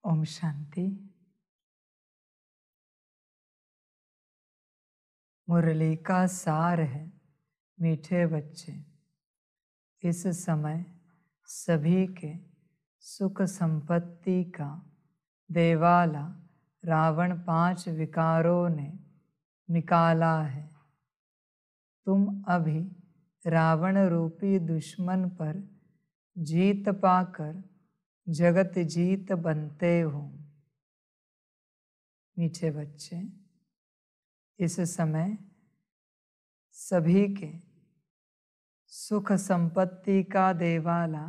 ओम शांति। मुरली का सार है मीठे बच्चे, इस समय सभी के सुख संपत्ति का देवाला रावण 5 विकारों ने निकाला है। तुम अभी रावण रूपी दुश्मन पर जीत पाकर जगत जीत बनते हो। मीठे बच्चे, इस समय सभी के सुख संपत्ति का देवाला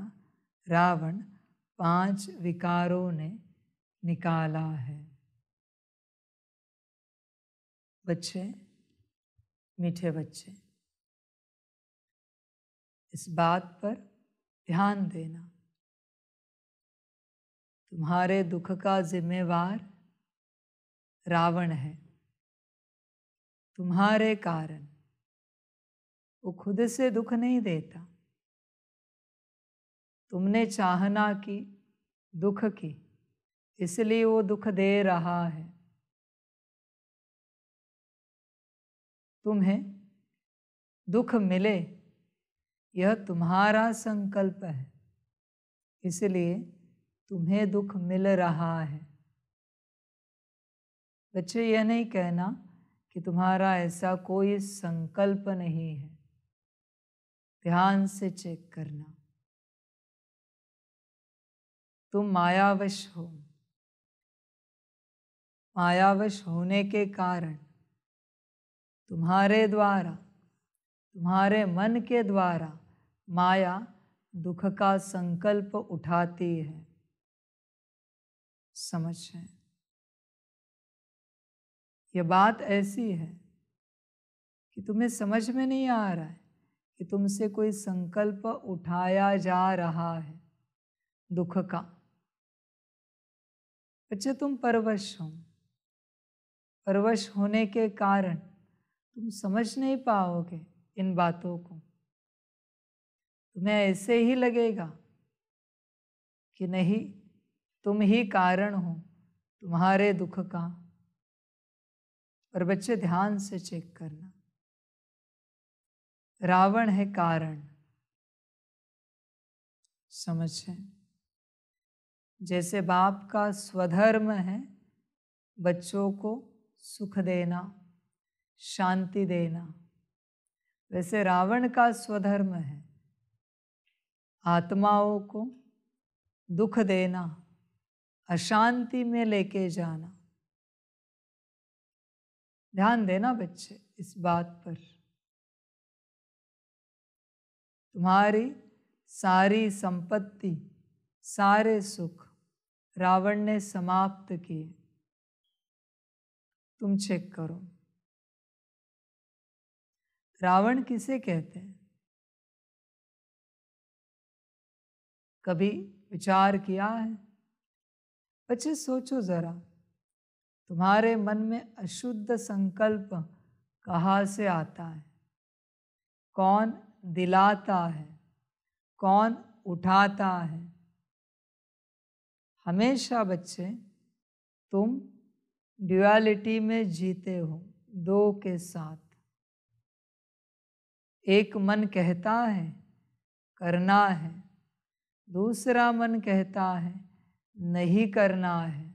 रावण 5 विकारों ने निकाला है। बच्चे, मीठे बच्चे, इस बात पर ध्यान देना, तुम्हारे दुख का जिम्मेवार रावण है। तुम्हारे कारण वो खुद से दुख नहीं देता, तुमने चाहना की दुख की, इसलिए वो दुख दे रहा है। तुम्हें दुख मिले यह तुम्हारा संकल्प है, इसलिए तुम्हें दुख मिल रहा है। बच्चे, यह नहीं कहना कि तुम्हारा ऐसा कोई संकल्प नहीं है। ध्यान से चेक करना, तुम मायावश हो। मायावश होने के कारण तुम्हारे द्वारा, तुम्हारे मन के द्वारा माया दुख का संकल्प उठाती है। समझें, यह बात ऐसी है कि तुम्हें समझ में नहीं आ रहा है कि तुमसे कोई संकल्प उठाया जा रहा है दुख का। बच्चे, तुम परवश हो। परवश होने के कारण तुम समझ नहीं पाओगे इन बातों को। तुम्हें ऐसे ही लगेगा कि नहीं, तुम ही कारण हो तुम्हारे दुख का। पर बच्चे, ध्यान से चेक करना, रावण है कारण। समझें, जैसे बाप का स्वधर्म है बच्चों को सुख देना, शांति देना, वैसे रावण का स्वधर्म है आत्माओं को दुख देना, अशांति में लेके जाना। ध्यान देना बच्चे इस बात पर। तुम्हारी सारी संपत्ति, सारे सुख रावण ने समाप्त किए। तुम चेक करो, रावण किसे कहते हैं? कभी विचार किया है? बच्चे, सोचो जरा, तुम्हारे मन में अशुद्ध संकल्प कहाँ से आता है? कौन दिलाता है? कौन उठाता है? हमेशा बच्चे तुम ड्युअलिटी में जीते हो, दो के साथ। एक मन कहता है करना है, दूसरा मन कहता है नहीं करना है।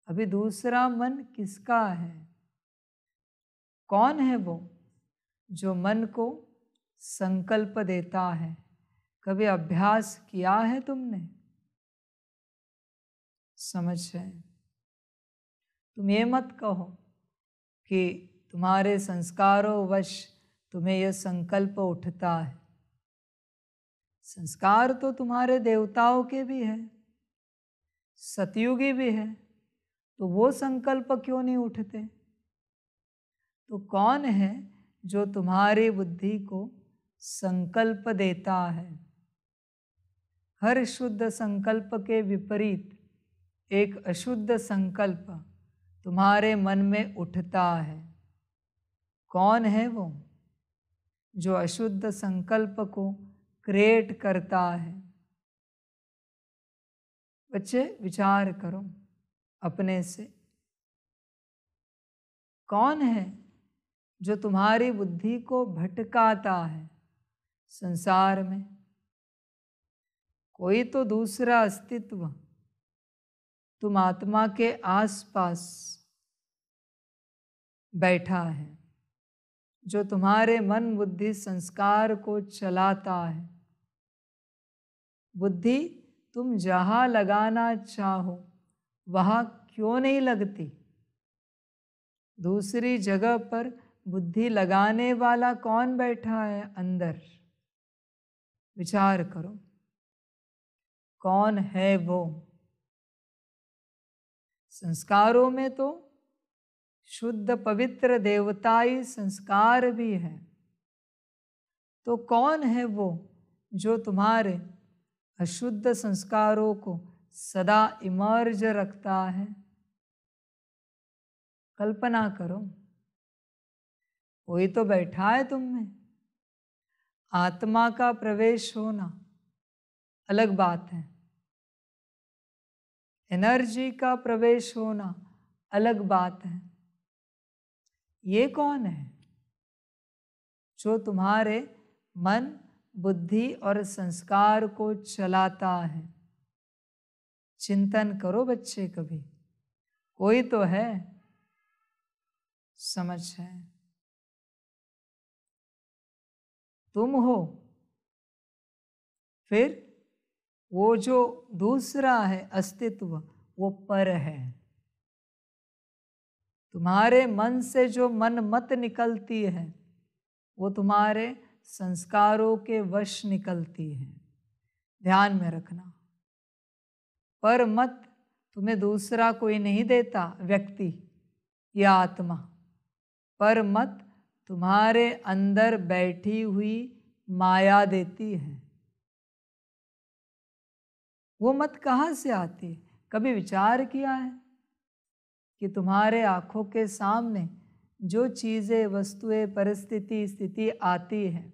अभी दूसरा मन किसका है? कौन है वो जो मन को संकल्प देता है? कभी अभ्यास किया है तुमने? समझ रहे? तुम ये मत कहो कि तुम्हारे संस्कारों वश तुम्हें यह संकल्प उठता है। संस्कार तो तुम्हारे देवताओं के भी है, सतयुगी भी है, तो वो संकल्प क्यों नहीं उठते? तो कौन है जो तुम्हारी बुद्धि को संकल्प देता है? हर शुद्ध संकल्प के विपरीत एक अशुद्ध संकल्प तुम्हारे मन में उठता है। कौन है वो जो अशुद्ध संकल्प को क्रिएट करता है? बच्चे विचार करो अपने से, कौन है जो तुम्हारी बुद्धि को भटकाता है संसार में? कोई तो दूसरा अस्तित्व तुम आत्मा के आसपास बैठा है, जो तुम्हारे मन बुद्धि संस्कार को चलाता है। बुद्धि तुम जहाँ लगाना चाहो वहाँ क्यों नहीं लगती? दूसरी जगह पर बुद्धि लगाने वाला कौन बैठा है अंदर? विचार करो, कौन है वो? संस्कारों में तो शुद्ध पवित्र देवताई संस्कार भी है, तो कौन है वो जो तुम्हारे अशुद्ध संस्कारों को सदा इमर्ज रखता है? कल्पना करो, कोई तो बैठा है तुम में। आत्मा का प्रवेश होना अलग बात है, एनर्जी का प्रवेश होना अलग बात है। ये कौन है जो तुम्हारे मन बुद्धि और संस्कार को चलाता है? चिंतन करो बच्चे, कभी कोई तो है, समझ है। तुम हो, फिर वो जो दूसरा है अस्तित्व, वो पर है। तुम्हारे मन से जो मन मत निकलती है वो तुम्हारे संस्कारों के वश निकलती है। ध्यान में रखना, पर मत तुम्हें दूसरा कोई नहीं देता, व्यक्ति या आत्मा। पर मत तुम्हारे अंदर बैठी हुई माया देती है। वो मत कहाँ से आती? कभी विचार किया है कि तुम्हारे आँखों के सामने जो चीज़ें, वस्तुएं, परिस्थिति, स्थिति आती है,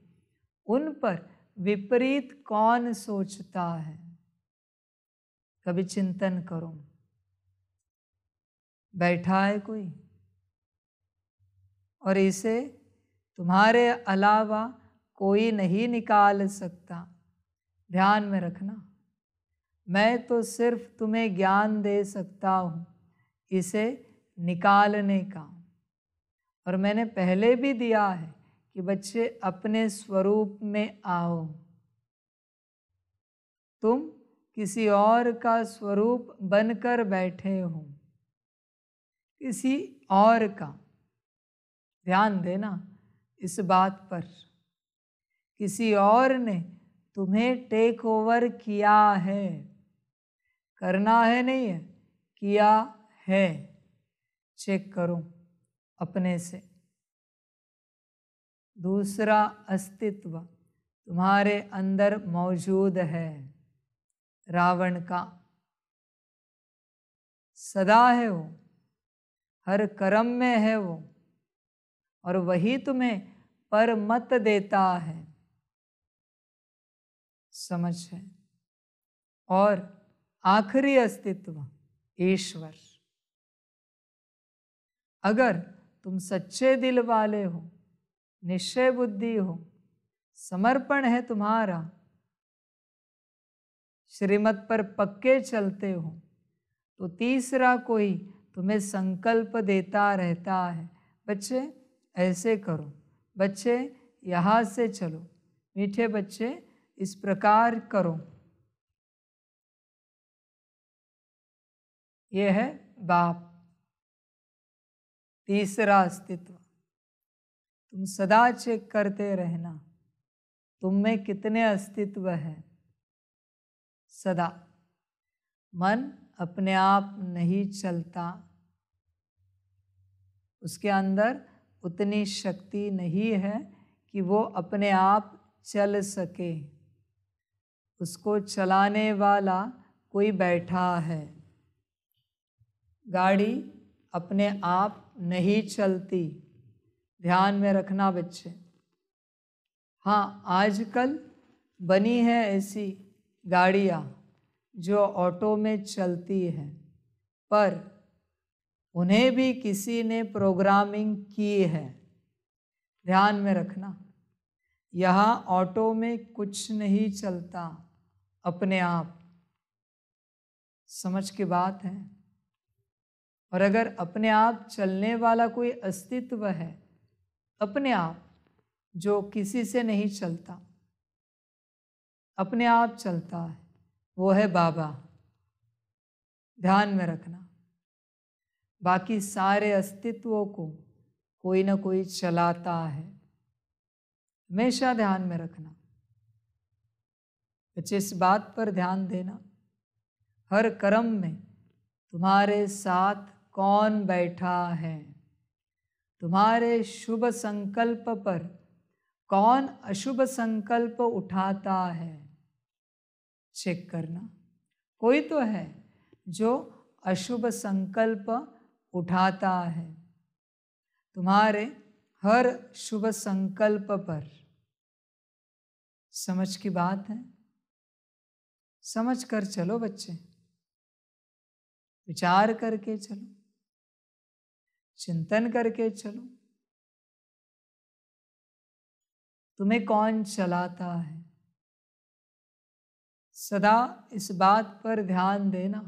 उन पर विपरीत कौन सोचता है? कभी चिंतन करो। बैठा है कोई, और इसे तुम्हारे अलावा कोई नहीं निकाल सकता। ध्यान में रखना, मैं तो सिर्फ तुम्हें ज्ञान दे सकता हूँ इसे निकालने का। और मैंने पहले भी दिया है कि बच्चे अपने स्वरूप में आओ। तुम किसी और का स्वरूप बनकर बैठे हो, किसी और का। ध्यान देना इस बात पर, किसी और ने तुम्हें टेक ओवर किया है। करना है नहीं है, किया है। चेक करो अपने से। दूसरा अस्तित्व तुम्हारे अंदर मौजूद है, रावण का। सदा है वो, हर कर्म में है वो, और वही तुम्हें पर मत देता है, समझ है। और आखिरी अस्तित्व ईश्वर। अगर तुम सच्चे दिल वाले हो, निश्चय बुद्धि हो, समर्पण है तुम्हारा, श्रीमत पर पक्के चलते हो, तो तीसरा कोई तुम्हें संकल्प देता रहता है। बच्चे ऐसे करो, बच्चे यहाँ से चलो, मीठे बच्चे इस प्रकार करो। ये है बाप, तीसरा अस्तित्व। तुम सदा चेक करते रहना तुम में कितने अस्तित्व है। सदा मन अपने आप नहीं चलता, उसके अंदर उतनी शक्ति नहीं है कि वो अपने आप चल सके। उसको चलाने वाला कोई बैठा है। गाड़ी अपने आप नहीं चलती, ध्यान में रखना बच्चे। हाँ, आजकल बनी है ऐसी गाड़ियाँ, जो ऑटो में चलती है, पर उन्हें भी किसी ने प्रोग्रामिंग की है। ध्यान में रखना, यहाँ ऑटो में कुछ नहीं चलता अपने आप। समझ की बात है। और अगर अपने आप चलने वाला कोई अस्तित्व है, अपने आप, जो किसी से नहीं चलता, अपने आप चलता है, वो है बाबा। ध्यान में रखना, बाकी सारे अस्तित्वों को कोई ना कोई चलाता है। हमेशा ध्यान में रखना बच्चे, इस बात पर ध्यान देना, हर कर्म में तुम्हारे साथ कौन बैठा है, तुम्हारे शुभ संकल्प पर कौन अशुभ संकल्प उठाता है, चेक करना। कोई तो है जो अशुभ संकल्प उठाता है तुम्हारे हर शुभ संकल्प पर। समझ की बात है। समझ कर चलो बच्चे, विचार करके चलो, चिंतन करके चलो। तुम्हें कौन चलाता है, सदा इस बात पर ध्यान देना।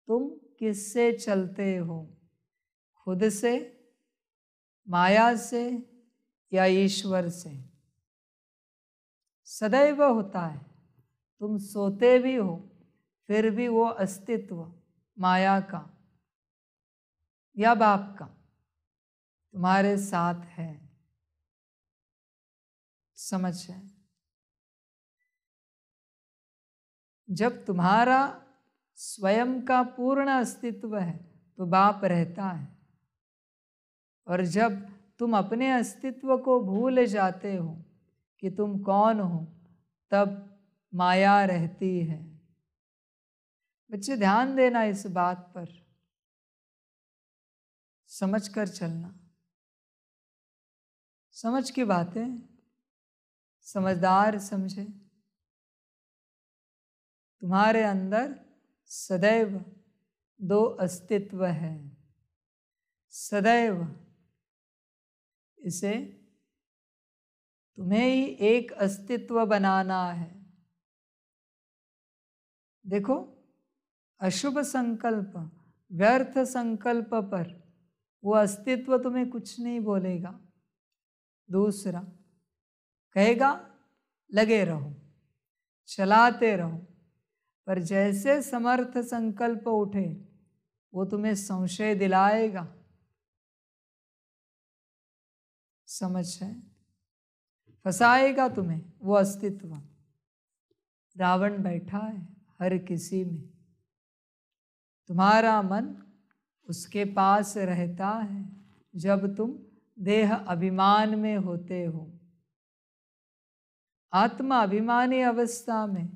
तुम किससे चलते हो, खुद से, माया से या ईश्वर से? सदैव होता है, तुम सोते भी हो फिर भी वो अस्तित्व माया का या बाप का तुम्हारे साथ है। समझ है। जब तुम्हारा स्वयं का पूर्ण अस्तित्व है तो बाप रहता है, और जब तुम अपने अस्तित्व को भूल जाते हो कि तुम कौन हो, तब माया रहती है। बच्चे ध्यान देना इस बात पर, समझ कर चलना। समझ की बातें समझदार समझे। तुम्हारे अंदर सदैव दो अस्तित्व है, सदैव। इसे तुम्हें ही एक अस्तित्व बनाना है। देखो, अशुभ संकल्प, व्यर्थ संकल्प पर वो अस्तित्व तुम्हें कुछ नहीं बोलेगा। दूसरा कहेगा लगे रहो, चलाते रहो, पर जैसे समर्थ संकल्प उठे वो तुम्हें संशय दिलाएगा। समझ है। फंसाएगा तुम्हें वो अस्तित्व। रावण बैठा है हर किसी में, तुम्हारा मन उसके पास रहता है जब तुम देह अभिमान में होते हो। आत्मा अभिमानी अवस्था में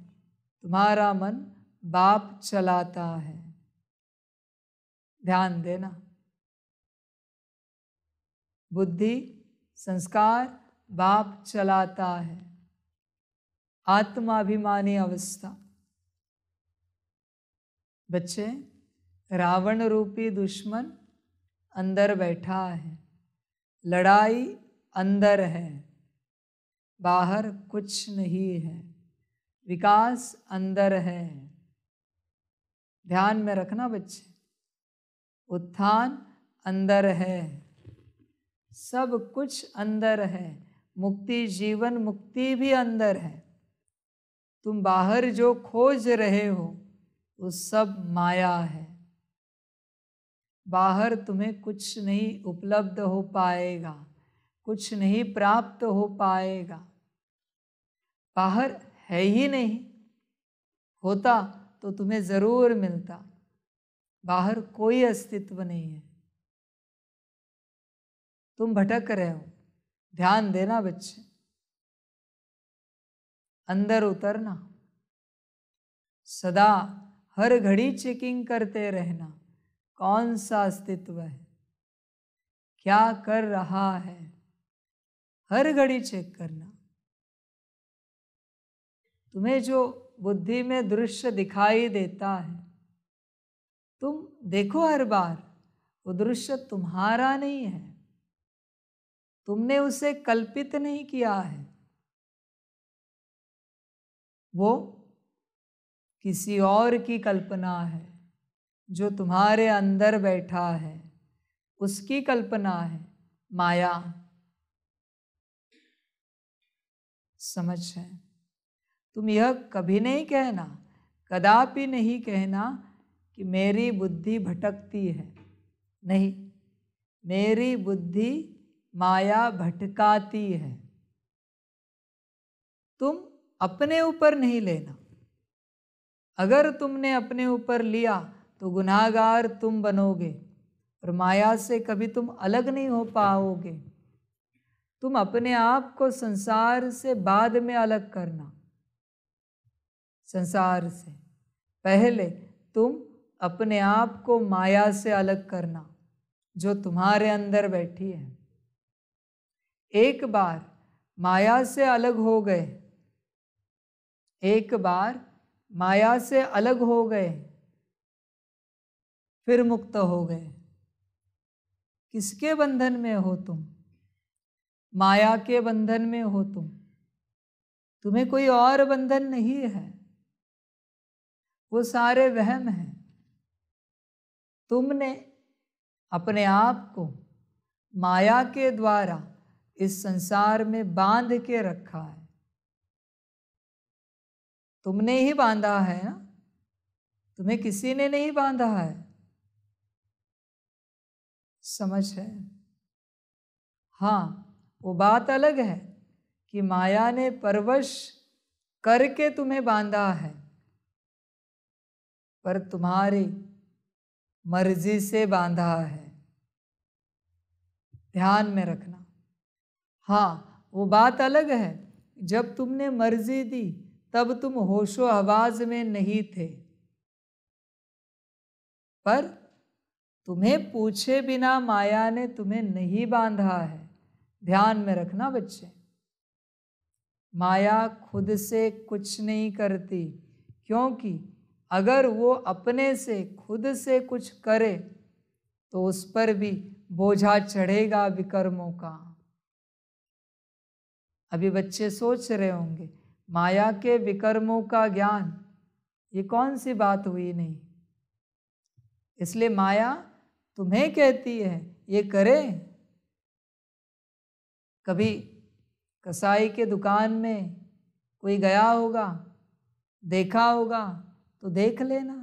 तुम्हारा मन बाप चलाता है। ध्यान देना, बुद्धि संस्कार बाप चलाता है। आत्माभिमानी अवस्था। बच्चे, रावण रूपी दुश्मन अंदर बैठा है, लड़ाई अंदर है, बाहर कुछ नहीं है, विकास अंदर है। ध्यान में रखना बच्चे, उत्थान अंदर है, सब कुछ अंदर है, मुक्ति, जीवन मुक्ति भी अंदर है। तुम बाहर जो खोज रहे हो वो सब माया है। बाहर तुम्हें कुछ नहीं उपलब्ध हो पाएगा, कुछ नहीं प्राप्त हो पाएगा। बाहर है ही नहीं, होता तो तुम्हें जरूर मिलता। बाहर कोई अस्तित्व नहीं है, तुम भटक रहे हो। ध्यान देना बच्चे, अंदर उतरना, सदा हर घड़ी चेकिंग करते रहना, कौन सा अस्तित्व है, क्या कर रहा है, हर घड़ी चेक करना। तुम्हें जो बुद्धि में दृश्य दिखाई देता है, तुम देखो हर बार वो दृश्य तुम्हारा नहीं है, तुमने उसे कल्पित नहीं किया है, वो किसी और की कल्पना है जो तुम्हारे अंदर बैठा है, उसकी कल्पना है, माया। समझ है? तुम यह कभी नहीं कहना, कदापि नहीं कहना कि मेरी बुद्धि भटकती है। नहीं, मेरी बुद्धि माया भटकाती है। तुम अपने ऊपर नहीं लेना। अगर तुमने अपने ऊपर लिया तो गुनाहगार तुम बनोगे और माया से कभी तुम अलग नहीं हो पाओगे। तुम अपने आप को संसार से बाद में अलग करना। संसार से पहले तुम अपने आप को माया से अलग करना जो तुम्हारे अंदर बैठी है। एक बार माया से अलग हो गए, एक बार माया से अलग हो गए, फिर मुक्त हो गए। किसके बंधन में हो तुम? माया के बंधन में हो तुम। तुम्हें कोई और बंधन नहीं है, वो सारे वहम हैं। तुमने अपने आप को माया के द्वारा इस संसार में बांध के रखा है। तुमने ही बांधा है ना, तुम्हें किसी ने नहीं बांधा है। समझ है? हाँ, वो बात अलग है कि माया ने परवश करके तुम्हें बांधा है, पर तुम्हारी मर्जी से बांधा है। ध्यान में रखना। हाँ, वो बात अलग है, जब तुमने मर्जी दी तब तुम होशो हवास में नहीं थे, पर तुम्हें पूछे बिना माया ने तुम्हें नहीं बांधा है। ध्यान में रखना बच्चे, माया खुद से कुछ नहीं करती, क्योंकि अगर वो अपने से खुद से कुछ करे तो उस पर भी बोझा चढ़ेगा विकर्मों का। अभी बच्चे सोच रहे होंगे, माया के विकर्मों का ज्ञान, ये कौन सी बात हुई? नहीं। इसलिए माया तुम्हें कहती है ये करे। कभी कसाई के दुकान में कोई गया होगा, देखा होगा तो देख लेना।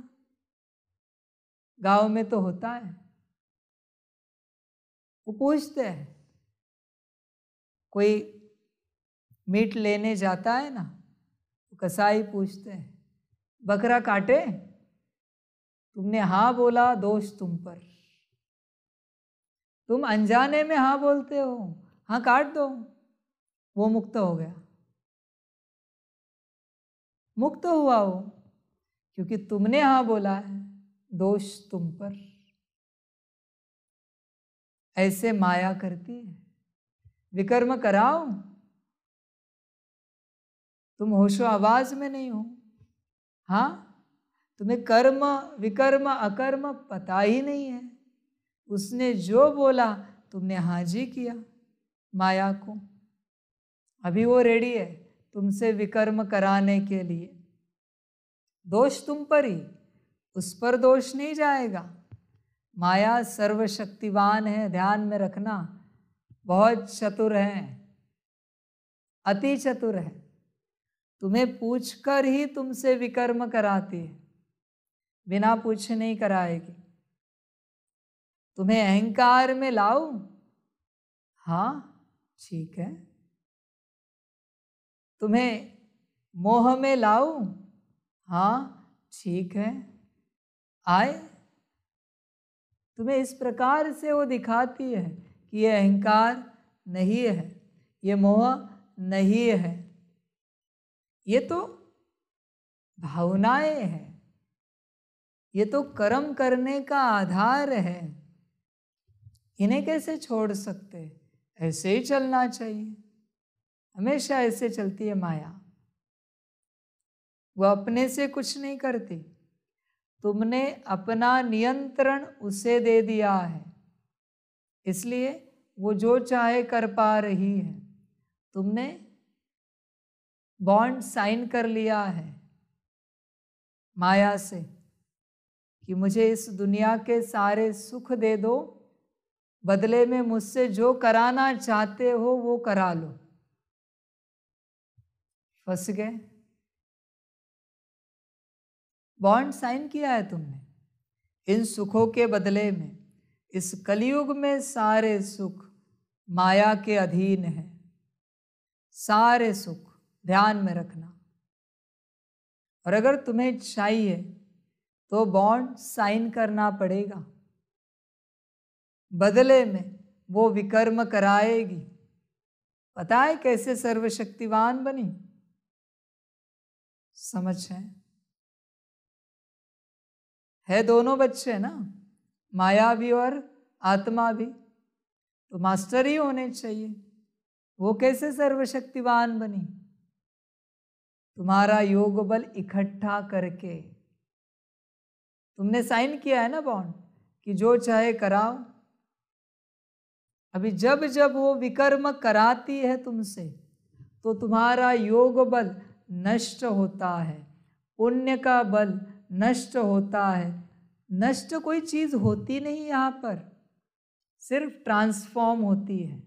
गांव में तो होता है, वो पूछते हैं, कोई मीट लेने जाता है ना, तो कसाई पूछते हैं, बकरा काटे? तुमने हाँ बोला, दोष तुम पर। तुम अनजाने में हाँ बोलते हो, हाँ काट दो, वो मुक्त हो गया। मुक्त हुआ वो, क्योंकि तुमने हाँ बोला है, दोष तुम पर। ऐसे माया करती है। विकर्म कराओ, तुम होशो आवाज में नहीं हो। हाँ, तुम्हें कर्म विकर्म अकर्म पता ही नहीं है। उसने जो बोला तुमने हाँ जी किया माया को। अभी वो रेडी है तुमसे विकर्म कराने के लिए। दोष तुम पर ही, उस पर दोष नहीं जाएगा। माया सर्वशक्तिवान है, ध्यान में रखना, बहुत चतुर है, अति चतुर है। तुम्हें पूछकर ही तुमसे विकर्म कराती है, बिना पूछे नहीं कराएगी। तुम्हें अहंकार में लाऊं? हाँ ठीक है। तुम्हें मोह में लाऊं? हाँ ठीक है, आए। तुम्हें इस प्रकार से वो दिखाती है कि ये अहंकार नहीं है, ये मोह नहीं है, ये तो भावनाएं हैं, ये तो कर्म करने का आधार है। इन्हें कैसे छोड़ सकते? ऐसे ही चलना चाहिए, हमेशा ऐसे चलती है माया। वो अपने से कुछ नहीं करती, तुमने अपना नियंत्रण उसे दे दिया है, इसलिए वो जो चाहे कर पा रही है। तुमने बॉन्ड साइन कर लिया है माया से कि मुझे इस दुनिया के सारे सुख दे दो, बदले में मुझसे जो कराना चाहते हो वो करा लो। फंस गए। बॉन्ड साइन किया है तुमने। इन सुखों के बदले में इस कलयुग में सारे सुख माया के अधीन है। सारे सुख ध्यान में रखना। और अगर तुम्हें चाहिए तो बॉन्ड साइन करना पड़ेगा, बदले में वो विकर्म कराएगी। पता है कैसे सर्वशक्तिवान बनी? समझ है दोनों बच्चे ना, माया भी और आत्मा भी, तो मास्टर ही होने चाहिए। वो कैसे सर्वशक्तिवान बनी? तुम्हारा योग बल इकट्ठा करके। तुमने साइन किया है ना बॉन्ड कि जो चाहे कराओ। अभी जब जब वो विकर्म कराती है तुमसे, तो तुम्हारा योग बल नष्ट होता है, पुण्य का बल नष्ट होता है। नष्ट कोई चीज होती नहीं यहाँ पर, सिर्फ ट्रांसफॉर्म होती है।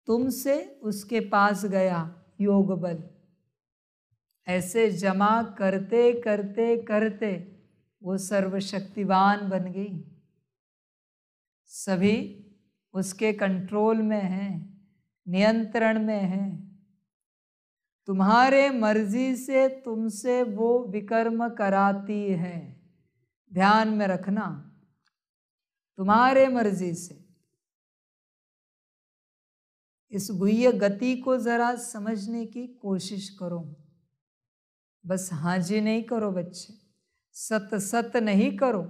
तुमसे उसके पास गया योग बल, ऐसे जमा करते करते करते वो सर्वशक्तिवान बन गई। सभी उसके कंट्रोल में हैं, नियंत्रण में हैं। तुम्हारे मर्जी से तुमसे वो विकर्म कराती है, ध्यान में रखना। तुम्हारे मर्जी से। इस गुह्य गति को जरा समझने की कोशिश करो। बस हाँ जी नहीं करो बच्चे, सत सत नहीं करो,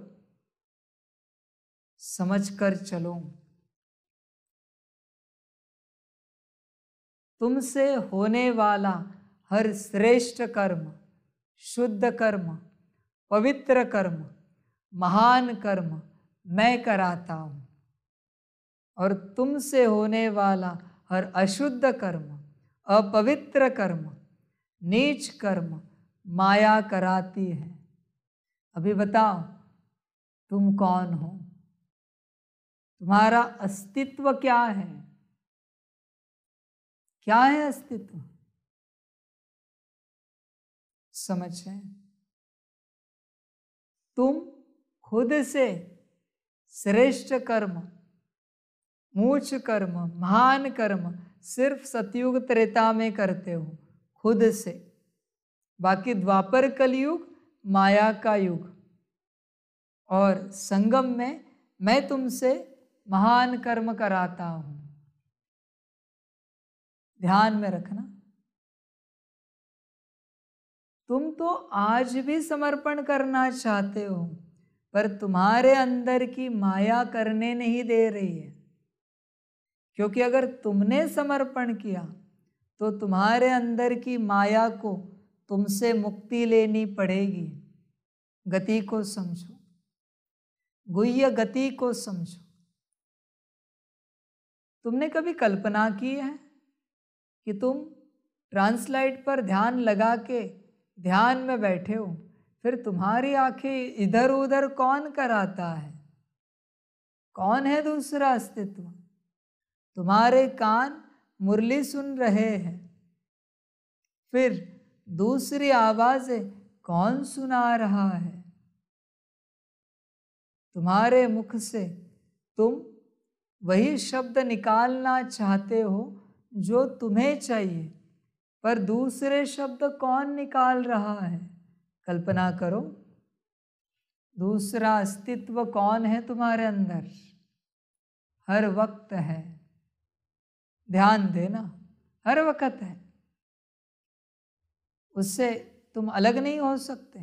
समझ कर चलो। तुमसे होने वाला हर श्रेष्ठ कर्म, शुद्ध कर्म, पवित्र कर्म, महान कर्म मैं कराता हूं, और तुमसे होने वाला हर अशुद्ध कर्म, अपवित्र कर्म, नीच कर्म माया कराती है। अभी बताओ तुम कौन हो? तुम्हारा अस्तित्व क्या है? क्या है अस्तित्व? समझे? तुम खुद से श्रेष्ठ कर्म, मूच कर्म, महान कर्म सिर्फ सतयुग त्रेता में करते हो, खुद से। बाकी द्वापर कलयुग माया का युग, और संगम में मैं तुमसे महान कर्म कराता हूं। ध्यान में रखना। तुम तो आज भी समर्पण करना चाहते हो, पर तुम्हारे अंदर की माया करने नहीं दे रही है। क्योंकि अगर तुमने समर्पण किया तो तुम्हारे अंदर की माया को तुमसे मुक्ति लेनी पड़ेगी। गति को समझो, गुह्य गति को समझो। तुमने कभी कल्पना की है कि तुम ट्रांसलाइट पर ध्यान लगा के ध्यान में बैठे हो, फिर तुम्हारी आंखें इधर उधर कौन कराता है? कौन है दूसरा अस्तित्व? तुम्हारे कान मुरली सुन रहे हैं, फिर दूसरी आवाजें कौन सुना रहा है? तुम्हारे मुख से तुम वही शब्द निकालना चाहते हो जो तुम्हें चाहिए, पर दूसरे शब्द कौन निकाल रहा है? कल्पना करो, दूसरा अस्तित्व कौन है तुम्हारे अंदर? हर वक्त है। ध्यान देना, हर वक्त है। उससे तुम अलग नहीं हो सकते।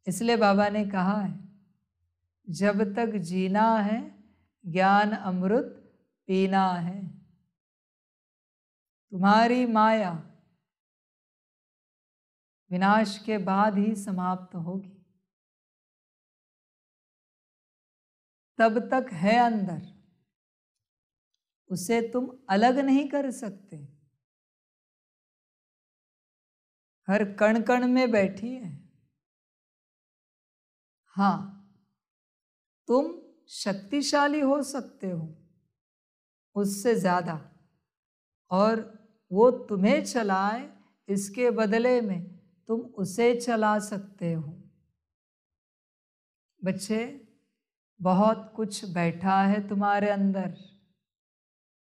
इसलिए बाबा ने कहा है, जब तक जीना है ज्ञान अमृत पीना है। तुम्हारी माया विनाश के बाद ही समाप्त होगी। तब तक है अंदर, उसे तुम अलग नहीं कर सकते। हर कण कण में बैठी है। हाँ, तुम शक्तिशाली हो सकते हो उससे ज्यादा, और वो तुम्हें चलाए, इसके बदले में तुम उसे चला सकते हो। बच्चे, बहुत कुछ बैठा है तुम्हारे अंदर।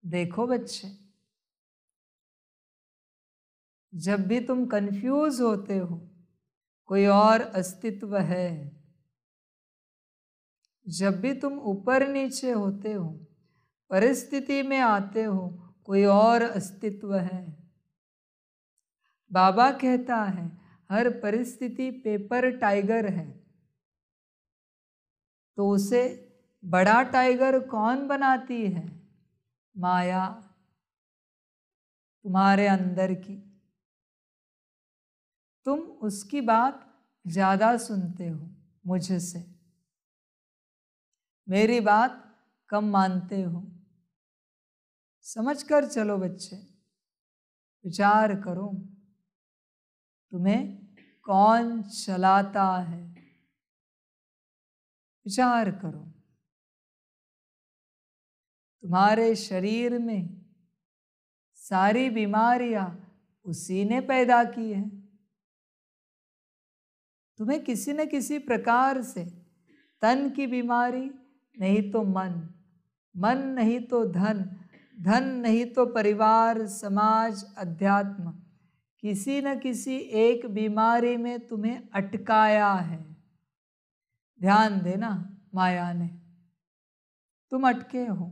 देखो बच्चे, जब भी तुम कंफ्यूज होते हो, कोई और अस्तित्व है। जब भी तुम ऊपर नीचे होते हो, परिस्थिति में आते हो, कोई और अस्तित्व है। बाबा कहता है, हर परिस्थिति पेपर टाइगर है। तो उसे बड़ा टाइगर कौन बनाती है? माया, तुम्हारे अंदर की। तुम उसकी बात ज्यादा सुनते हो मुझसे, मेरी बात कम मानते हो। समझ कर चलो बच्चे, विचार करो, तुम्हें कौन चलाता है? विचार करो। तुम्हारे शरीर में सारी बीमारियां उसी ने पैदा की है। तुम्हें किसी न किसी प्रकार से तन की बीमारी, नहीं तो मन, मन नहीं तो धन, धन नहीं तो परिवार, समाज, अध्यात्म, किसी न किसी एक बीमारी में तुम्हें अटकाया है। ध्यान देना, माया ने तुम अटके हो,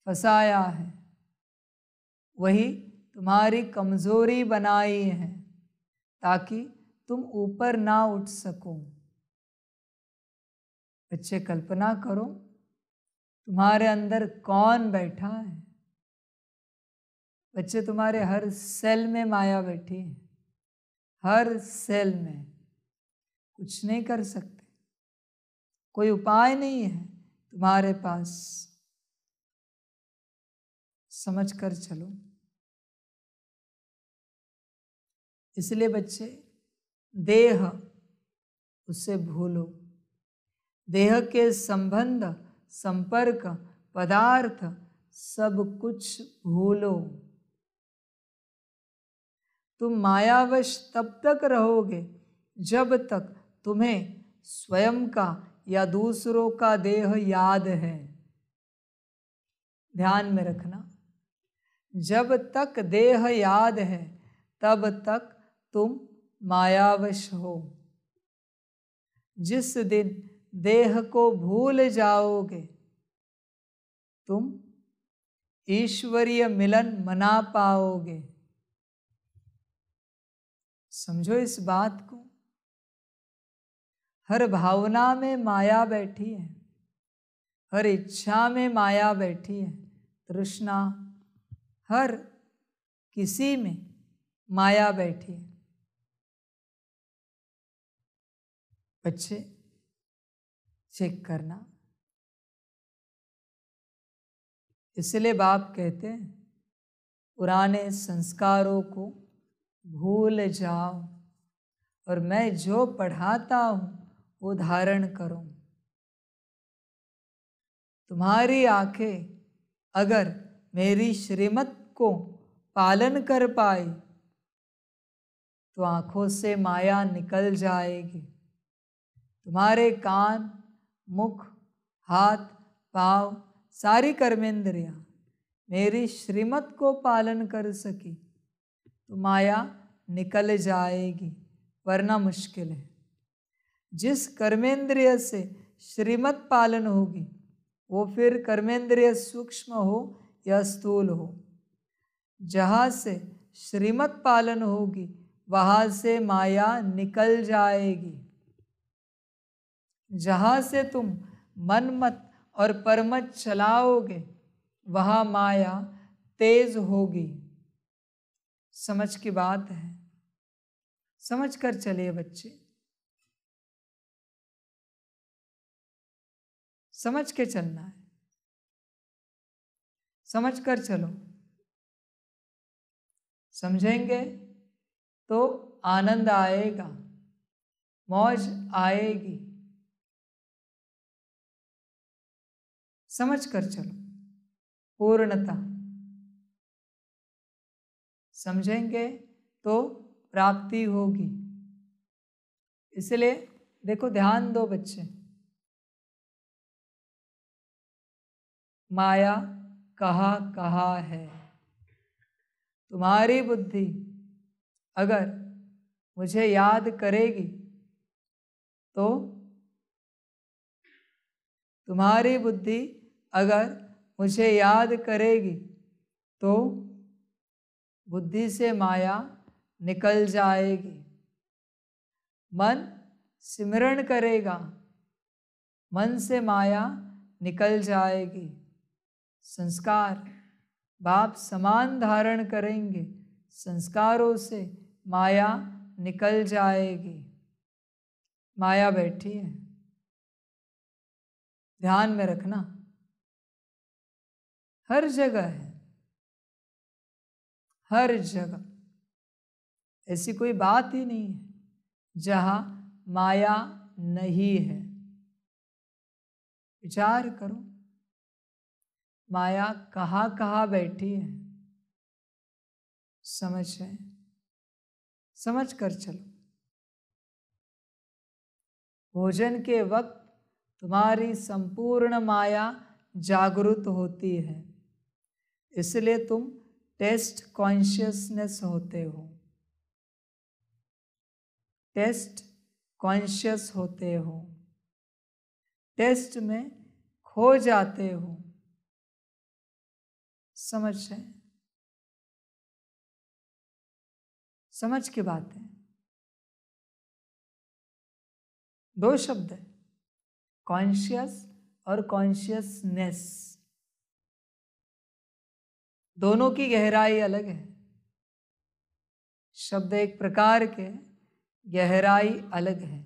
फंसाया है। वही तुम्हारी कमजोरी बनाई है ताकि तुम ऊपर ना उठ सको। बच्चे, कल्पना करो तुम्हारे अंदर कौन बैठा है। बच्चे, तुम्हारे हर सेल में माया बैठी है, हर सेल में। कुछ नहीं कर सकते, कोई उपाय नहीं है तुम्हारे पास। समझ कर चलो। इसलिए बच्चे, देह उसे भूलो। देह के संबंध, संपर्क, पदार्थ सब कुछ भूलो। तुम मायावश तब तक रहोगे जब तक तुम्हें स्वयं का या दूसरों का देह याद है। ध्यान में रखना, जब तक देह याद है तब तक तुम मायावश हो। जिस दिन देह को भूल जाओगे, तुम ईश्वरीय मिलन मना पाओगे। समझो इस बात को। हर भावना में माया बैठी है, हर इच्छा में माया बैठी है, तृष्णा, हर किसी में माया बैठी है। बच्चे, चेक करना। इसलिए बाप कहते हैं, पुराने संस्कारों को भूल जाओ और मैं जो पढ़ाता हूं वो धारण करो। तुम्हारी आंखें अगर मेरी श्रीमत को पालन कर पाई तो आंखों से माया निकल जाएगी। तुम्हारे कान, मुख, हाथ, पांव, सारी कर्मेंद्रियां मेरी श्रीमत को पालन कर सकी तो माया निकल जाएगी, वरना मुश्किल है। जिस कर्मेंद्रिय से श्रीमत पालन होगी वो फिर कर्मेंद्रिय सूक्ष्म हो या स्थूल हो, जहाँ से श्रीमत पालन होगी वहाँ से माया निकल जाएगी। जहाँ से तुम मनमत और परमत चलाओगे वहाँ माया तेज होगी। समझ की बात है। समझ कर चलिए बच्चे, समझ के चलना है, समझ कर चलो। समझेंगे तो आनंद आएगा, मौज आएगी। समझ कर चलो, पूर्णता। समझेंगे तो प्राप्ति होगी। इसलिए देखो, ध्यान दो बच्चे, माया कहाँ कहाँ है। तुम्हारी बुद्धि अगर मुझे याद करेगी तो तुम्हारी बुद्धि अगर मुझे याद करेगी तो बुद्धि से माया निकल जाएगी। मन सिमरण करेगा, मन से माया निकल जाएगी। संस्कार बाप समान धारण करेंगे, संस्कारों से माया निकल जाएगी। माया बैठी है, ध्यान में रखना, हर जगह है, हर जगह। ऐसी कोई बात ही नहीं है जहां माया नहीं है। विचार करो, माया कहाँ कहाँ बैठी है। समझ है, समझ कर चलो। भोजन के वक्त तुम्हारी संपूर्ण माया जागृत होती है, इसलिए तुम टेस्ट कॉन्शियसनेस होते हो, टेस्ट कॉन्शियस होते हो, टेस्ट में खो जाते हो। समझ है, समझ की बात है। दो शब्द है, कॉन्शियस और कॉन्शियसनेस। दोनों की गहराई अलग है। शब्द एक प्रकार के, गहराई अलग है।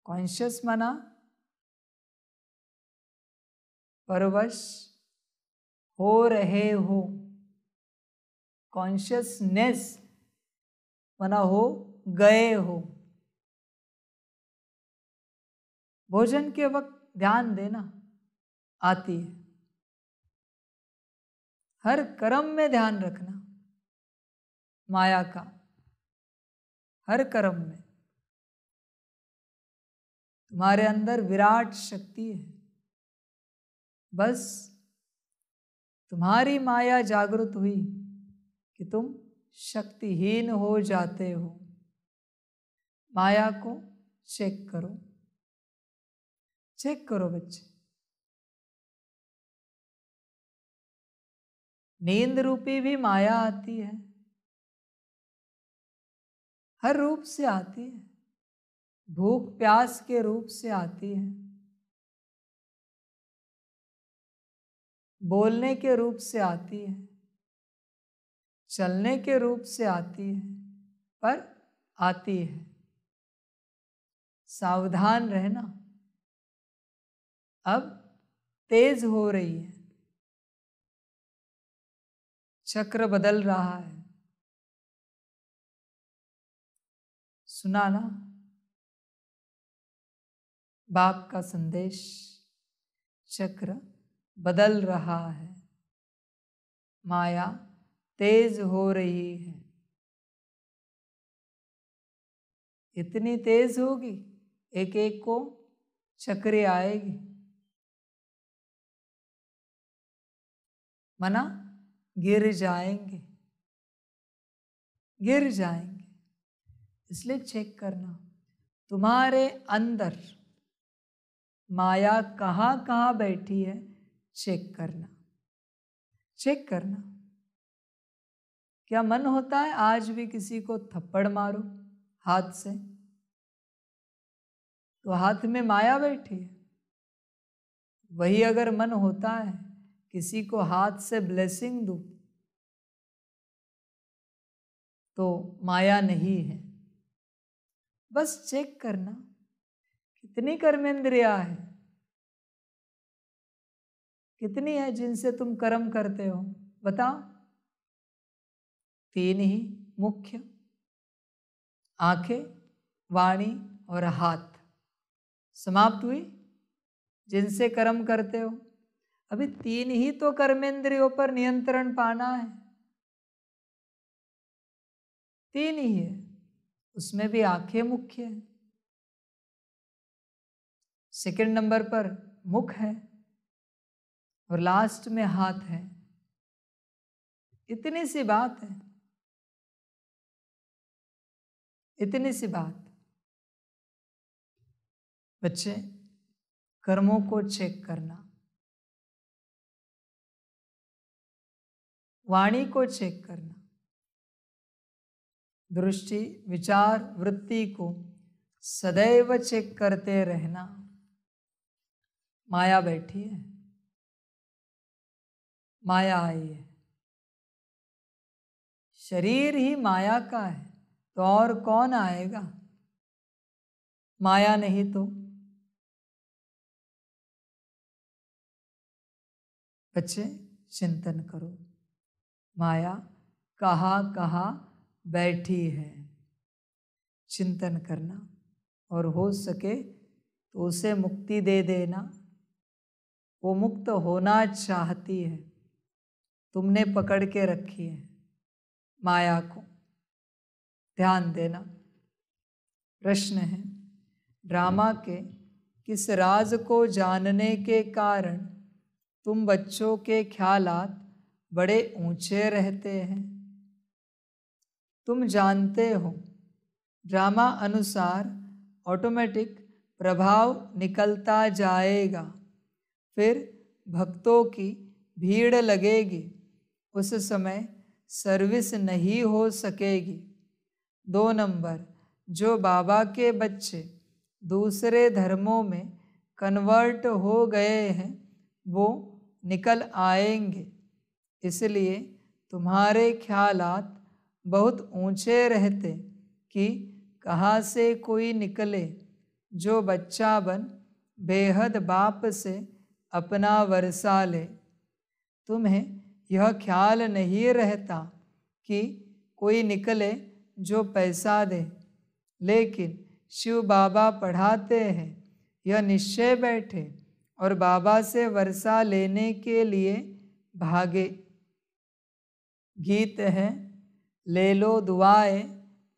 कॉन्शियस माना परवश हो रहे हो, कॉन्शियसनेस माना हो गए हो। भोजन के वक्त ध्यान देना आती है, हर कर्म में ध्यान रखना माया का, हर कर्म में। तुम्हारे अंदर विराट शक्ति है, बस तुम्हारी माया जागृत हुई कि तुम शक्तिहीन हो जाते हो। माया को चेक करो, चेक करो बच्चे। नींद रूपी भी माया आती है, हर रूप से आती है, भूख प्यास के रूप से आती है, बोलने के रूप से आती है, चलने के रूप से आती है, पर आती है। सावधान रहना, अब तेज हो रही है, चक्र बदल रहा है। सुना ना बाप का संदेश, चक्र बदल रहा है, माया तेज हो रही है। इतनी तेज होगी, एक एक को चक्रे आएगी। मना गिर जाएंगे, गिर जाएंगे। इसलिए चेक करना तुम्हारे अंदर माया कहाँ कहाँ बैठी है, चेक करना, चेक करना। क्या मन होता है आज भी किसी को थप्पड़ मारो हाथ से? तो हाथ में माया बैठी है। वही अगर मन होता है किसी को हाथ से ब्लेसिंग दूं, तो माया नहीं है। बस चेक करना कितनी कर्मेंद्रियां है, कितनी है जिनसे तुम कर्म करते हो, बताओ। 3 ही मुख्य, आंखें, वाणी और हाथ। समाप्त हुई जिनसे कर्म करते हो। अभी 3 ही तो कर्मेंद्रियों पर नियंत्रण पाना है, 3 ही है, उसमें भी आंखें मुख्य है। सेकंड नंबर पर मुख है और लास्ट में हाथ है। इतनी सी बात है, इतनी सी बात। बच्चे, कर्मों को चेक करना, वाणी को चेक करना, दृष्टि, विचार, वृत्ति को सदैव चेक करते रहना। माया बैठी है, माया आई है, शरीर ही माया का है, तो और कौन आएगा? माया नहीं तो। बच्चे चिंतन करो, माया कहाँ कहाँ बैठी है, चिंतन करना, और हो सके तो उसे मुक्ति दे देना। वो मुक्त होना चाहती है, तुमने पकड़ के रखी है माया को। ध्यान देना। प्रश्न है, ड्रामा के किस राज को जानने के कारण तुम बच्चों के ख्यालात बड़े ऊंचे रहते हैं? तुम जानते हो ड्रामा अनुसार ऑटोमेटिक प्रभाव निकलता जाएगा, फिर भक्तों की भीड़ लगेगी, उस समय सर्विस नहीं हो सकेगी। 2 नंबर, जो बाबा के बच्चे दूसरे धर्मों में कन्वर्ट हो गए हैं वो निकल आएंगे, इसलिए तुम्हारे ख्यालात बहुत ऊंचे रहते कि कहाँ से कोई निकले जो बच्चा बन बेहद बाप से अपना वर्षा ले। तुम्हें यह ख्याल नहीं रहता कि कोई निकले जो पैसा दे, लेकिन शिव बाबा पढ़ाते हैं यह निश्चय बैठे और बाबा से वर्षा लेने के लिए भागे। गीत है, ले लो दुआएं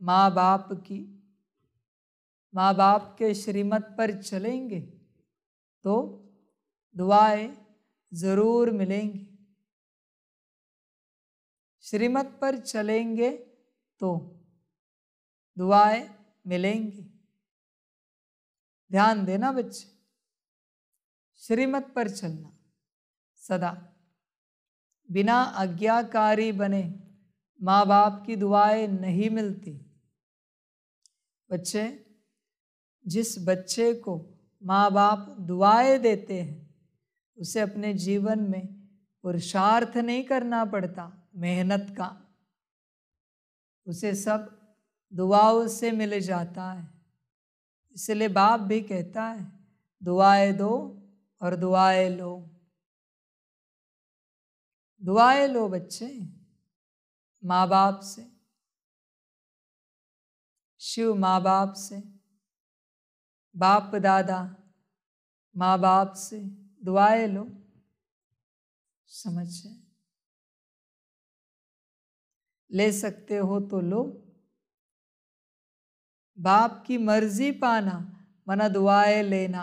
माँ बाप की। माँ बाप के श्रीमत पर चलेंगे तो दुआएं जरूर मिलेंगी, श्रीमत पर चलेंगे तो दुआएं मिलेंगी। ध्यान देना बच्चे, श्रीमत पर चलना सदा। बिना आज्ञाकारी बने माँ बाप की दुआएं नहीं मिलती। बच्चे, जिस बच्चे को माँ बाप दुआएं देते हैं उसे अपने जीवन में पुरुषार्थ नहीं करना पड़ता, मेहनत का, उसे सब दुआओं से मिल जाता है। इसलिए बाप भी कहता है दुआएं दो और दुआएं लो। दुआएं लो बच्चे माँ बाप से, शिव माँ बाप से, बाप दादा माँ बाप से दुआएं लो। समझे? ले सकते हो तो लो। बाप की मर्जी पाना मना दुआएं लेना,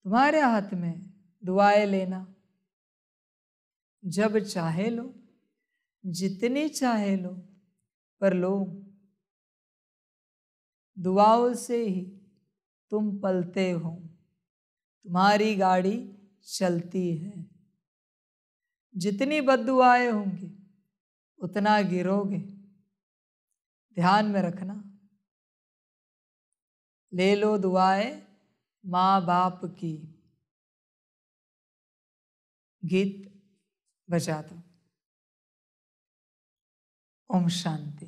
तुम्हारे हाथ में दुआएं लेना। जब चाहे लो, जितनी चाहे लो, पर लो। दुआओं से ही तुम पलते हो, तुम्हारी गाड़ी चलती है। जितनी बद्दुआएं होंगी उतना गिरोगे, ध्यान में रखना। ले लो दुआएं माँ बाप की। गीत बजा दो। ओम शांति।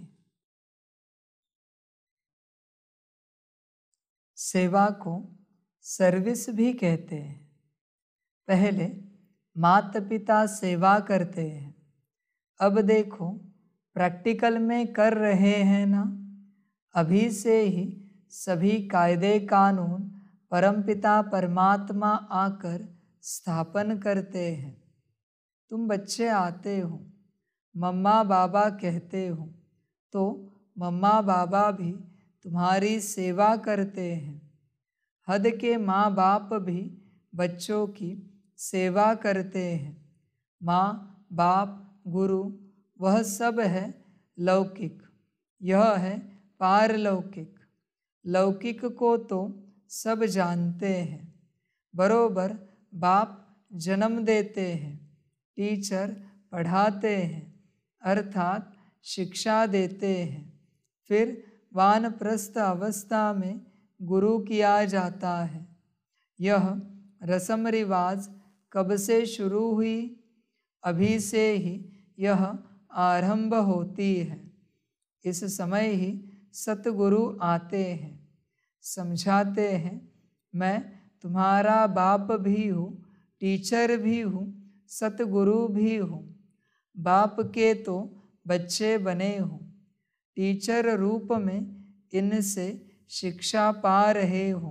सेवा को सर्विस भी कहते हैं। पहले माता पिता सेवा करते हैं, अब देखो प्रैक्टिकल में कर रहे हैं ना। अभी से ही सभी कायदे कानून परमपिता परमात्मा आकर स्थापन करते हैं। तुम बच्चे आते हो, मम्मा बाबा कहते हो, तो मम्मा बाबा भी तुम्हारी सेवा करते हैं। हद के माँ बाप भी बच्चों की सेवा करते हैं। माँ बाप गुरु वह सब है लौकिक, यह है पारलौकिक। लौकिक को तो सब जानते हैं। बरोबर बाप जन्म देते हैं, टीचर पढ़ाते हैं अर्थात शिक्षा देते हैं। फिर वानप्रस्थ अवस्था में गुरु किया जाता है। यह रस्म रिवाज कब से शुरू हुई? अभी से ही यह आरंभ होती है। इस समय ही सतगुरु आते हैं, समझाते हैं मैं तुम्हारा बाप भी हूँ, टीचर भी हूँ, सतगुरु भी हूँ। बाप के तो बच्चे बने हो, टीचर रूप में इनसे शिक्षा पा रहे हो।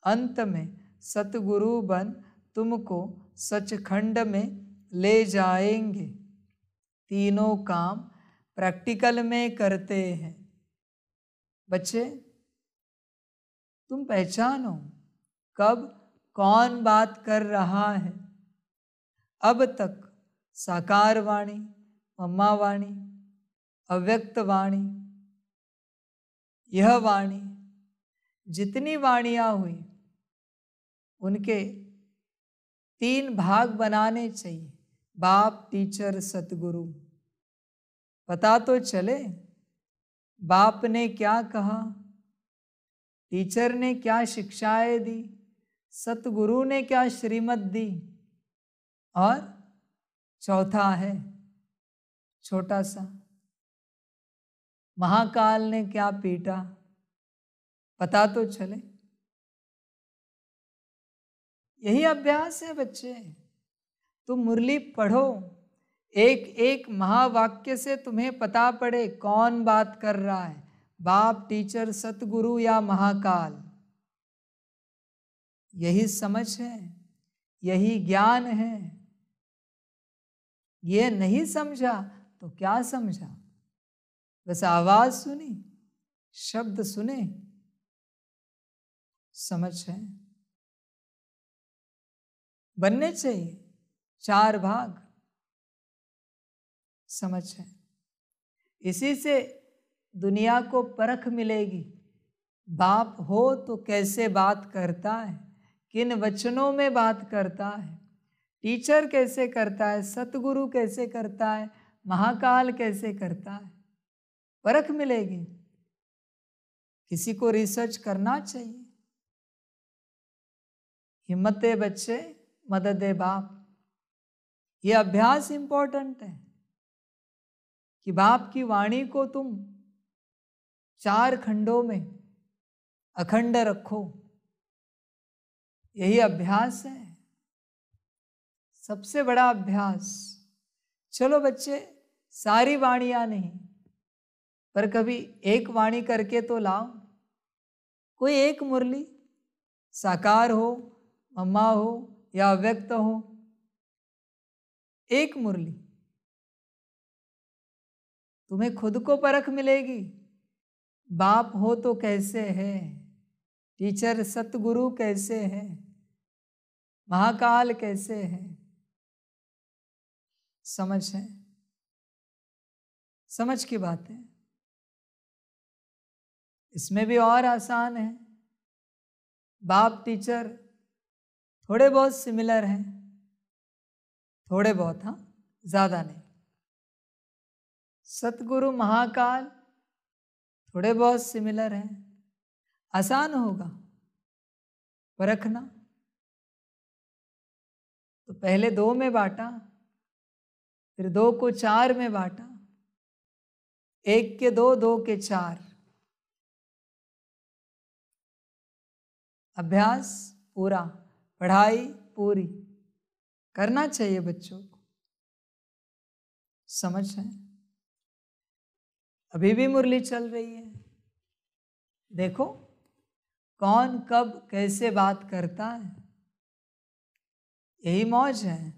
अंत में सतगुरु बन तुमको सचखंड में ले जाएंगे। तीनों काम प्रैक्टिकल में करते हैं। बच्चे तुम पहचानो कब कौन बात कर रहा है। अब तक साकार वाणी, मम्मा वाणी, अव्यक्त वाणी, यह वाणी, जितनी वाणियाँ हुई उनके 3 भाग बनाने चाहिए, बाप टीचर सतगुरु। पता तो चले बाप ने क्या कहा, टीचर ने क्या शिक्षाएं दी, सतगुरु ने क्या श्रीमत दी। और चौथा है छोटा सा, महाकाल ने क्या पीटा, पता तो चले। यही अभ्यास है बच्चे। तुम मुरली पढ़ो, एक एक महावाक्य से तुम्हें पता पड़े कौन बात कर रहा है, बाप टीचर सतगुरु या महाकाल। यही समझ है, यही ज्ञान है। ये नहीं समझा तो क्या समझा, बस आवाज सुनी, शब्द सुने, समझ है। बनने चाहिए 4 भाग, समझ है। इसी से दुनिया को परख मिलेगी। बाप हो तो कैसे बात करता है, किन वचनों में बात करता है, टीचर कैसे करता है, सतगुरु कैसे करता है, महाकाल कैसे करता है, परख मिलेगी। किसी को रिसर्च करना चाहिए। हिम्मत दे बच्चे, मदद दे बाप। ये अभ्यास इंपॉर्टेंट है कि बाप की वाणी को तुम 4 खंडों में अखंड रखो। यही अभ्यास है, सबसे बड़ा अभ्यास। चलो बच्चे, सारी वाणियां नहीं, पर कभी एक वाणी करके तो लाओ। कोई एक मुरली, साकार हो, मम्मा हो या अव्यक्त हो, एक मुरली। तुम्हें खुद को परख मिलेगी। बाप हो तो कैसे है, टीचर सतगुरु कैसे है, महाकाल कैसे है। समझ है, समझ की बात है। इसमें भी और आसान है। बाप टीचर थोड़े बहुत सिमिलर हैं, थोड़े बहुत, हाँ, ज्यादा नहीं। सतगुरु महाकाल थोड़े बहुत सिमिलर हैं, आसान होगा परखना। तो पहले 2 में बांटा, फिर 2 को 4 में बांटा, 1 के 2, 2 के 4। अभ्यास पूरा, पढ़ाई पूरी करना चाहिए बच्चों को। समझ है? अभी भी मुरली चल रही है। देखो कौन कब कैसे बात करता है, यही मौज है।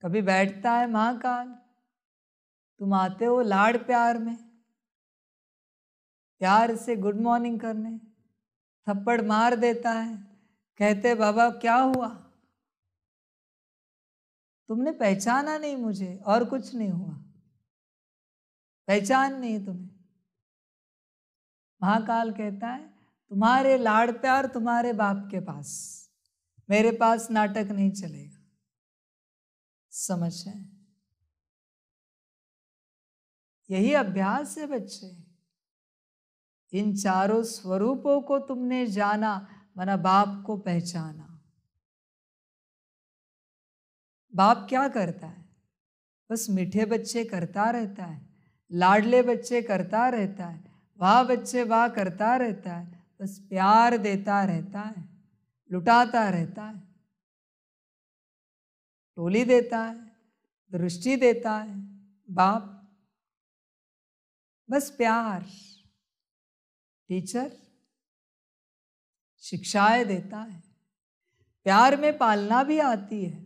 कभी बैठता है महाकाल, तुम आते हो लाड़ प्यार में, प्यार से गुड मॉर्निंग करने, थप्पड़ मार देता है, कहते बाबा क्या हुआ, तुमने पहचाना नहीं मुझे, और कुछ नहीं हुआ, पहचान नहीं तुम्हें। महाकाल कहता है तुम्हारे लाड़ प्यार तुम्हारे बाप के पास, मेरे पास नाटक नहीं चलेगा। समझ है? यही अभ्यास है बच्चे। इन चारों स्वरूपों को तुमने जाना, माना बाप को पहचाना। बाप क्या करता है? बस मीठे बच्चे करता रहता है, लाडले बच्चे करता रहता है, वाह बच्चे वाह करता रहता है, बस प्यार देता रहता है, लुटाता रहता है, टोली देता है, दृष्टि देता है। बाप बस प्यार, टीचर शिक्षाएं देता है, प्यार में पालना भी आती है।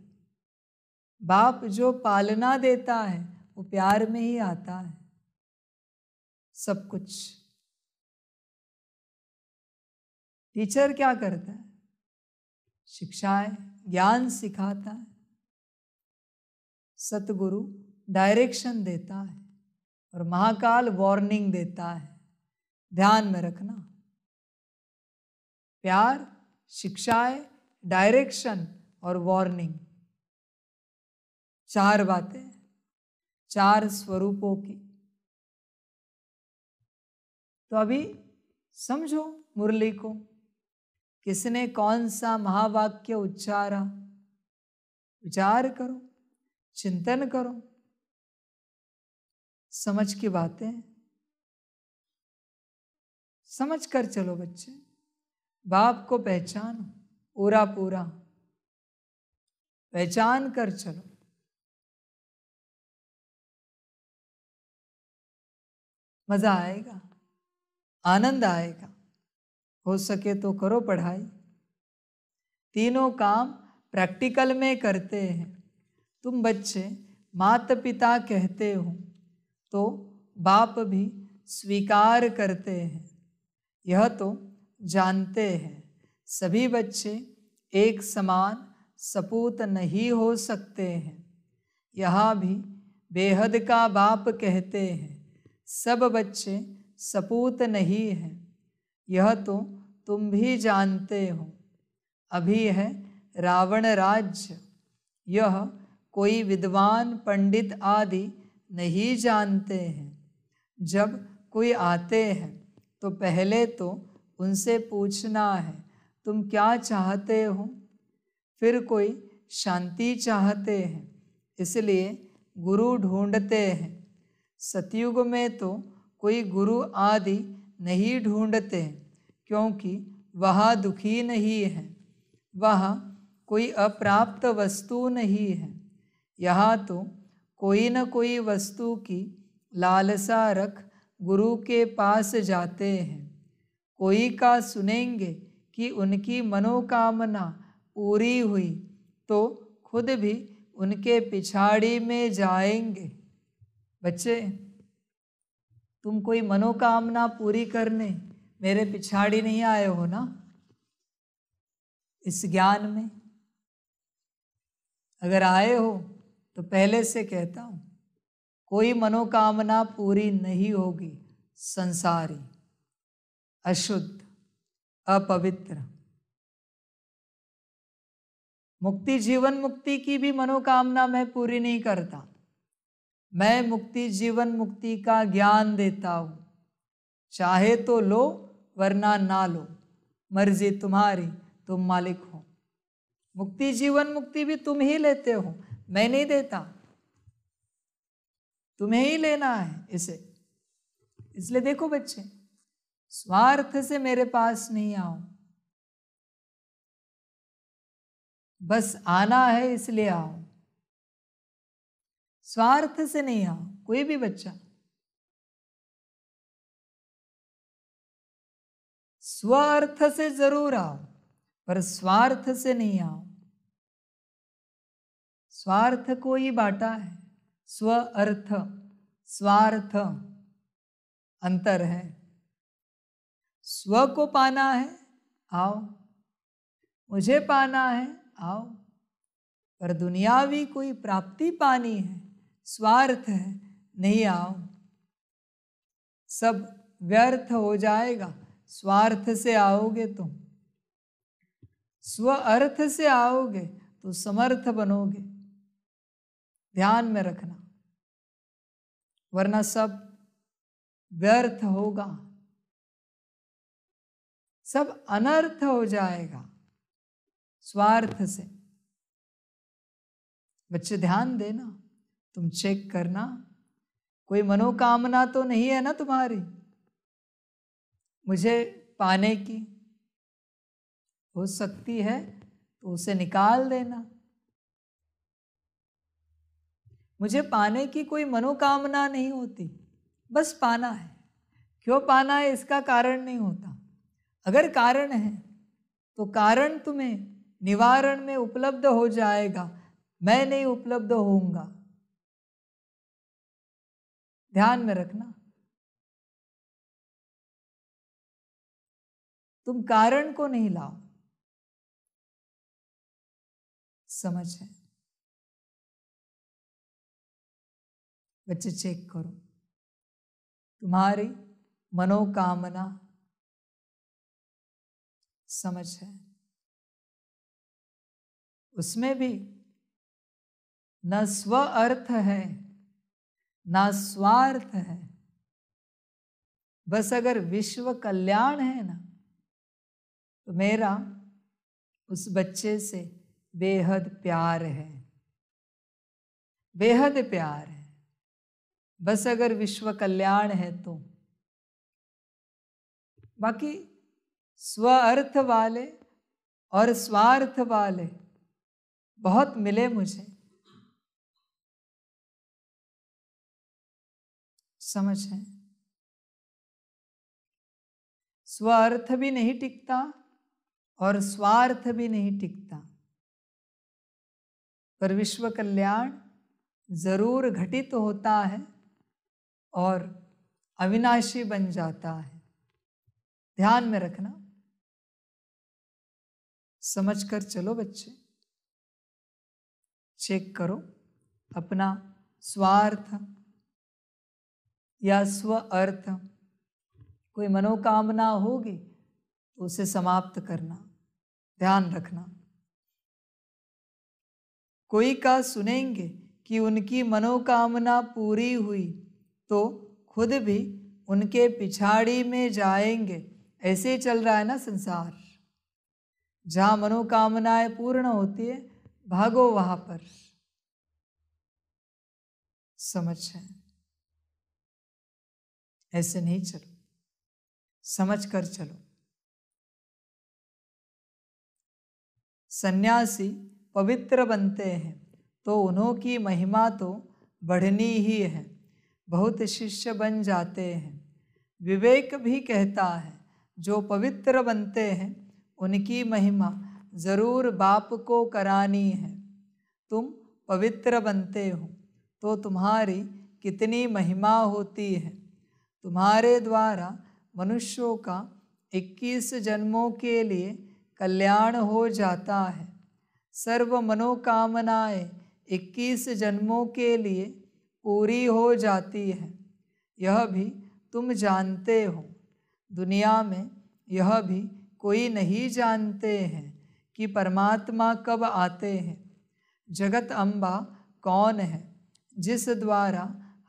बाप जो पालना देता है वो प्यार में ही आता है सब कुछ। टीचर क्या करता है? शिक्षाएं, ज्ञान सिखाता है। सतगुरु डायरेक्शन देता है और महाकाल वार्निंग देता है। ध्यान में रखना, प्यार, शिक्षाएं, डायरेक्शन और वार्निंग, 4 बातें, 4 स्वरूपों की। तो अभी समझो मुरली को, किसने कौन सा महावाक्य उच्चारा, विचार करो, चिंतन करो, समझ की बातें समझ कर चलो बच्चे। बाप को पहचानो, पूरा पूरा पहचान कर चलो। मजा आएगा, आनंद आएगा। हो सके तो करो पढ़ाई। तीनों काम प्रैक्टिकल में करते हैं। तुम बच्चे माता पिता कहते हो तो बाप भी स्वीकार करते हैं। यह तो जानते हैं सभी बच्चे एक समान सपूत नहीं हो सकते हैं। यहाँ भी बेहद का बाप कहते हैं सब बच्चे सपूत नहीं हैं। यह तो तुम भी जानते हो। अभी है रावण राज्य, यह कोई विद्वान पंडित आदि नहीं जानते हैं। जब कोई आते हैं तो पहले तो उनसे पूछना है तुम क्या चाहते हो। फिर कोई शांति चाहते हैं इसलिए गुरु ढूंढते हैं। सतयुग में तो कोई गुरु आदि नहीं ढूंढते क्योंकि वह दुखी नहीं है, वह कोई अप्राप्त वस्तु नहीं है। यहाँ तो कोई न कोई वस्तु की लालसा रख गुरु के पास जाते हैं। कोई का सुनेंगे कि उनकी मनोकामना पूरी हुई तो खुद भी उनके पिछाड़ी में जाएंगे। बच्चे तुम कोई मनोकामना पूरी करने मेरे पिछाड़ी नहीं आए हो ना। इस ज्ञान में अगर आए हो तो पहले से कहता हूं कोई मनोकामना पूरी नहीं होगी। संसारी, अशुद्ध, अपवित्र, मुक्ति जीवन मुक्ति की भी मनोकामना मैं पूरी नहीं करता। मैं मुक्ति जीवन मुक्ति का ज्ञान देता हूं। चाहे तो लो वरना ना लो, मर्जी तुम्हारी, तुम मालिक हो। मुक्ति जीवन मुक्ति भी तुम ही लेते हो, मैं नहीं देता। तुम्हें ही लेना है इसे। इसलिए देखो बच्चे, स्वार्थ से मेरे पास नहीं आओ, बस आना है इसलिए आओ। स्वार्थ से नहीं आओ, कोई भी बच्चा स्वार्थ से जरूर आओ, पर स्वार्थ से नहीं आओ। स्वार्थ को ही बांटा है, स्व अर्थ स्वार्थ अंतर है। स्व को पाना है, आओ, मुझे पाना है, आओ, पर दुनियावी कोई प्राप्ति पानी है, स्वार्थ है, नहीं आओ। सब व्यर्थ हो जाएगा स्वार्थ से आओगे तुम। स्व अर्थ से आओगे तो समर्थ बनोगे, ध्यान में रखना, वरना सब व्यर्थ होगा, सब अनर्थ हो जाएगा स्वार्थ से। बच्चे ध्यान देना, तुम चेक करना, कोई मनोकामना तो नहीं है ना तुम्हारी मुझे पाने की? हो सकती है तो उसे निकाल देना। मुझे पाने की कोई मनोकामना नहीं होती, बस पाना है। क्यों पाना है इसका कारण नहीं होता। अगर कारण है तो कारण तुम्हें निवारण में उपलब्ध हो जाएगा, मैं नहीं उपलब्ध होऊंगा, ध्यान में रखना। तुम कारण को नहीं लाओ, समझ है? बच्चे चेक करो, तुम्हारी मनोकामना समझ है, उसमें भी न स्व अर्थ है ना स्वार्थ है, बस अगर विश्व कल्याण है ना तो मेरा उस बच्चे से बेहद प्यार है, बेहद प्यार है। बस अगर विश्व कल्याण है तो। बाकी स्व अर्थ वाले और स्वार्थ वाले बहुत मिले मुझे, समझ है? स्व अर्थ भी नहीं टिकता और स्वार्थ भी नहीं टिकता, पर विश्व कल्याण जरूर घटित होता है और अविनाशी बन जाता है, ध्यान में रखना। समझकर चलो बच्चे, चेक करो अपना स्वार्थ या स्व अर्थ, कोई मनोकामना होगी तो उसे समाप्त करना, ध्यान रखना। कोई का सुनेंगे कि उनकी मनोकामना पूरी हुई तो खुद भी उनके पिछाड़ी में जाएंगे। ऐसे ही चल रहा है ना संसार, जहाँ मनोकामनाएं पूर्ण होती है भागो वहां पर, समझ है? ऐसे नहीं चलो, समझ कर चलो। सन्यासी पवित्र बनते हैं तो उन्हों की महिमा तो बढ़नी ही है, बहुत शिष्य बन जाते हैं। विवेक भी कहता है जो पवित्र बनते हैं उनकी महिमा जरूर बाप को करानी है। तुम पवित्र बनते हो तो तुम्हारी कितनी महिमा होती है। तुम्हारे द्वारा मनुष्यों का 21 जन्मों के लिए कल्याण हो जाता है। सर्व मनोकामनाएं 21 जन्मों के लिए पूरी हो जाती है, यह भी तुम जानते हो। दुनिया में यह भी कोई नहीं जानते हैं कि परमात्मा कब आते हैं। जगत अम्बा कौन है जिस द्वारा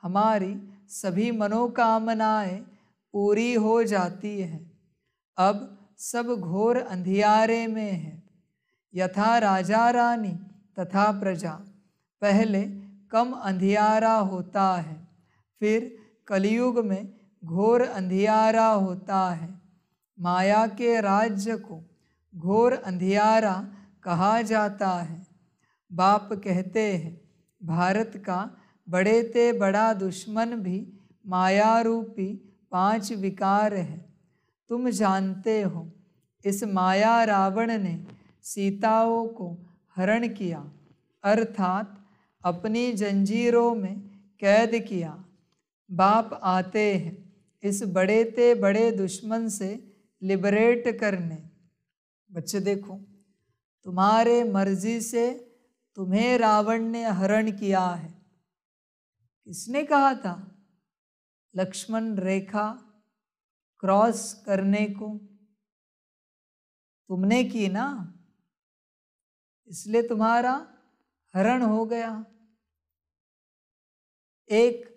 हमारी सभी मनोकामनाएं पूरी हो जाती हैं। अब सब घोर अंधियारे में है, यथा राजा रानी तथा प्रजा। पहले कम अंधियारा होता है फिर कलयुग में घोर अंधियारा होता है। माया के राज्य को घोर अंधियारा कहा जाता है। बाप कहते हैं, भारत का बड़े ते बड़ा दुश्मन भी माया रूपी 5 विकार है। तुम जानते हो, इस माया रावण ने सीताओं को हरण किया, अर्थात अपनी जंजीरों में कैद किया। बाप आते हैं इस बड़े ते बड़े दुश्मन से लिबरेट करने। बच्चे देखो, तुम्हारे मर्जी से तुम्हें रावण ने हरण किया है। किसने कहा था लक्ष्मण रेखा क्रॉस करने को? तुमने की ना, इसलिए तुम्हारा हरण हो गया। एक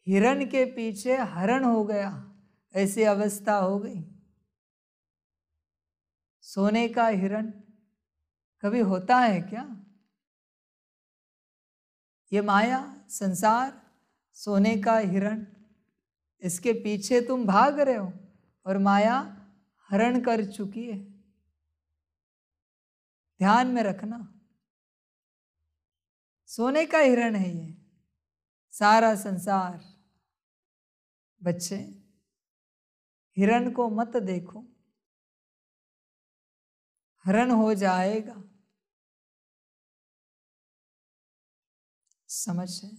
हिरण के पीछे हरण हो गया, ऐसी अवस्था हो गई। सोने का हिरण कभी होता है क्या? ये माया संसार सोने का हिरण, इसके पीछे तुम भाग रहे हो और माया हरण कर चुकी है। ध्यान में रखना, सोने का हिरण है ये सारा संसार। बच्चे, हिरण को मत देखो, हरण हो जाएगा। समझ है?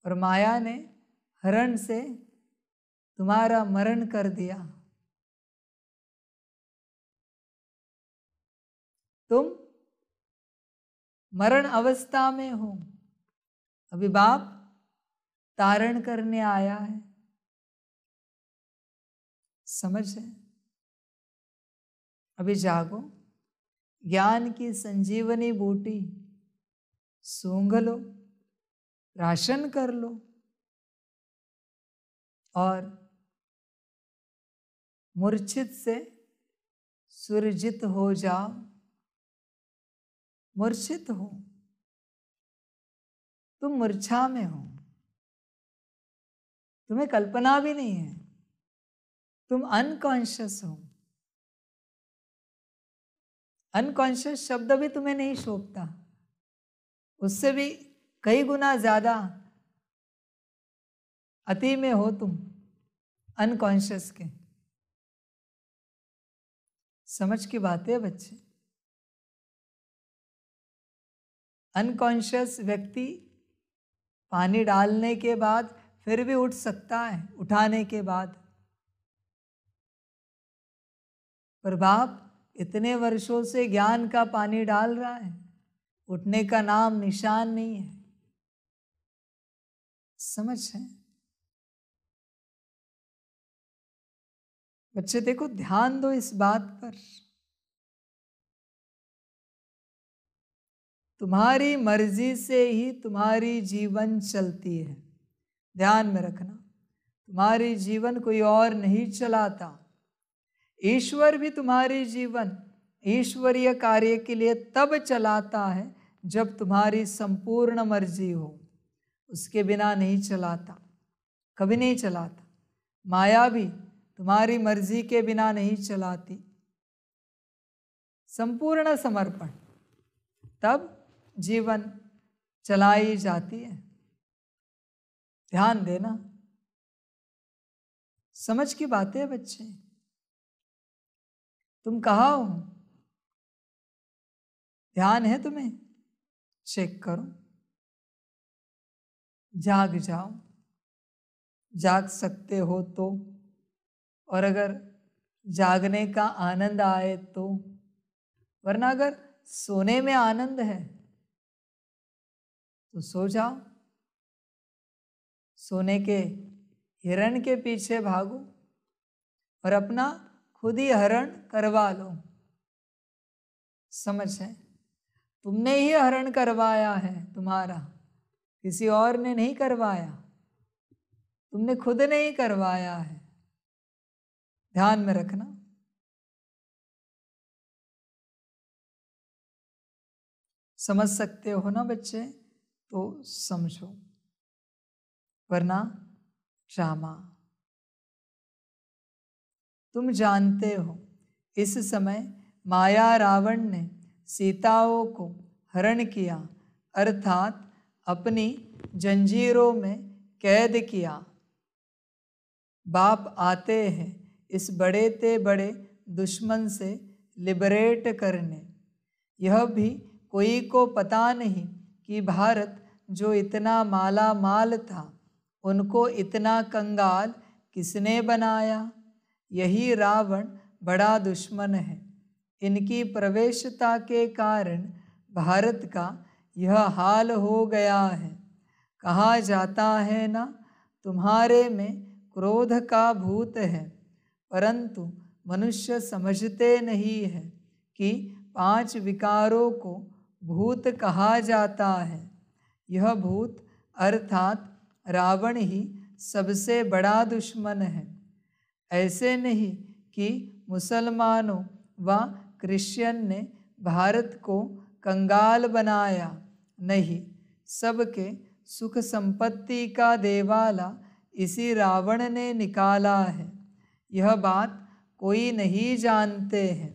और माया ने हरण से तुम्हारा मरण कर दिया। तुम मरण अवस्था में हो। अभी बाप तारण करने आया है। समझ है? अभी जागो, ज्ञान की संजीवनी बूटी सूंघ लो, राशन कर लो और मूर्छित से सुरजित हो जाओ। मूर्छित हो, तुम मूर्छा में हो, तुम्हें कल्पना भी नहीं है, तुम अनकॉन्शियस हो। अनकॉन्शियस शब्द भी तुम्हें नहीं शोभता, उससे भी कई गुना ज्यादा अति में हो तुम अनकॉन्शियस के। समझ की बात है बच्चे। अनकॉन्शियस व्यक्ति पानी डालने के बाद फिर भी उठ सकता है, उठाने के बाद। पर बाप इतने वर्षों से ज्ञान का पानी डाल रहा है, उठने का नाम निशान नहीं है। समझ है? बच्चे देखो, ध्यान दो इस बात पर। तुम्हारी मर्जी से ही तुम्हारी जीवन चलती है। ध्यान में रखना, तुम्हारी जीवन कोई और नहीं चलाता। ईश्वर भी तुम्हारी जीवन ईश्वरीय कार्य के लिए तब चलाता है जब तुम्हारी संपूर्ण मर्जी हो, उसके बिना नहीं चलाता, कभी नहीं चलाता। माया भी तुम्हारी मर्जी के बिना नहीं चलाती। संपूर्ण समर्पण, तब जीवन चलाई जाती है। ध्यान देना, समझ की बात है बच्चे। तुम कहाँ हो? ध्यान है तुम्हें? चेक करो, जाग जाओ, जाग सकते हो तो। और अगर जागने का आनंद आए तो, वरना अगर सोने में आनंद है तो सो जाओ। सोने के हिरण के पीछे भागो और अपना खुद ही हरण करवा लो। समझ है? तुमने ही हरण करवाया है तुम्हारा, किसी और ने नहीं करवाया, तुमने खुद ने ही करवाया है। ध्यान में रखना। समझ सकते हो ना बच्चे? तो समझो। वरना ड्रामा। तुम जानते हो इस समय माया रावण ने सीताओं को हरण किया, अर्थात अपनी जंजीरों में कैद किया। बाप आते हैं इस बड़े ते बड़े दुश्मन से लिबरेट करने। यह भी कोई को पता नहीं कि भारत जो इतना माला माल था, उनको इतना कंगाल किसने बनाया। यही रावण बड़ा दुश्मन है। इनकी प्रवेशता के कारण भारत का यह हाल हो गया है। कहा जाता है ना, तुम्हारे में क्रोध का भूत है, परंतु मनुष्य समझते नहीं है कि 5 विकारों को भूत कहा जाता है। यह भूत अर्थात रावण ही सबसे बड़ा दुश्मन है। ऐसे नहीं कि मुसलमानों व क्रिश्चियन ने भारत को कंगाल बनाया, नहीं, सबके सुख संपत्ति का देवाला इसी रावण ने निकाला है। यह बात कोई नहीं जानते हैं।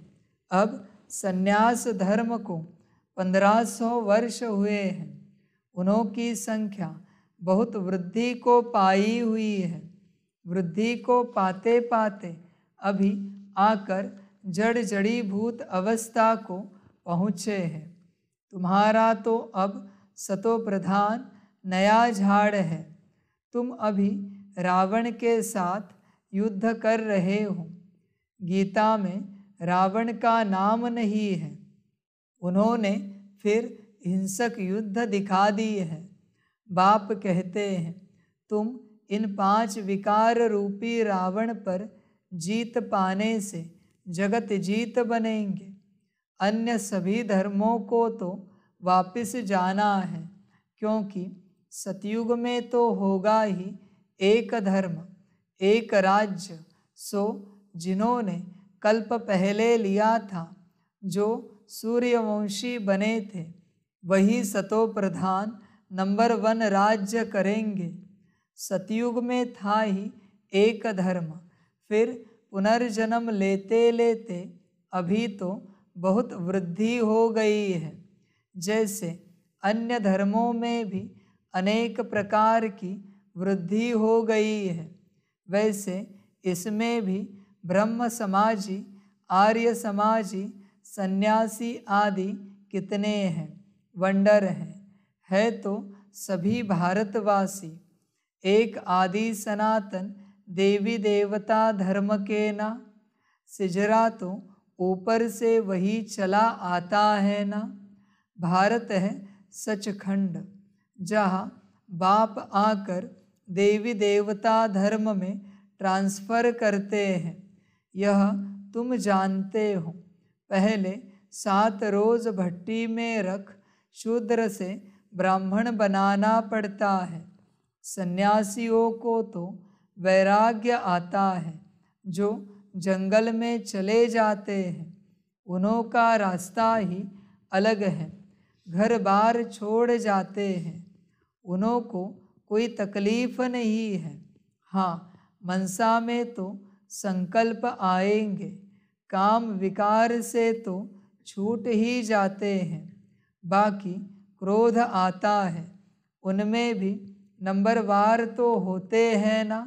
अब संन्यास धर्म को 1500 वर्ष हुए हैं। उनकी संख्या बहुत वृद्धि को पाई हुई है। वृद्धि को पाते पाते अभी आकर जड़ जड़ीभूत अवस्था को पहुँचे हैं। तुम्हारा तो अब सतो प्रधान नया झाड़ है। तुम अभी रावण के साथ युद्ध कर रहे हो। गीता में रावण का नाम नहीं है। उन्होंने फिर हिंसक युद्ध दिखा दी है। बाप कहते हैं तुम इन 5 विकार रूपी रावण पर जीत पाने से जगत जीत बनेंगे। अन्य सभी धर्मों को तो वापस जाना है, क्योंकि सतयुग में तो होगा ही एक धर्म, एक राज्य। सो जिन्होंने कल्प पहले लिया था, जो सूर्यवंशी बने थे, वही सतो प्रधान नंबर 1 राज्य करेंगे। सतयुग में था ही एक धर्म, फिर पुनर्जन्म लेते लेते अभी तो बहुत वृद्धि हो गई है। जैसे अन्य धर्मों में भी अनेक प्रकार की वृद्धि हो गई है, वैसे इसमें भी ब्रह्म समाजी, आर्य समाजी, सन्यासी आदि कितने हैं, वंडर हैं। है तो सभी भारतवासी एक आदि सनातन देवी देवता धर्म के ना। सिजरा तो ऊपर से वही चला आता है ना। भारत है सचखंड, जहाँ बाप आकर देवी देवता धर्म में ट्रांसफ़र करते हैं। यह तुम जानते हो। पहले 7 रोज भट्टी में रख शूद्र से ब्राह्मण बनाना पड़ता है। सन्यासियों को तो वैराग्य आता है, जो जंगल में चले जाते हैं। उन्हों का रास्ता ही अलग है। घर बार छोड़ जाते हैं। उन्हों को कोई तकलीफ नहीं है। हाँ, मनसा में तो संकल्प आएंगे, काम विकार से तो छूट ही जाते हैं। बाकी क्रोध आता है, उनमें भी नंबरवार तो होते हैं ना।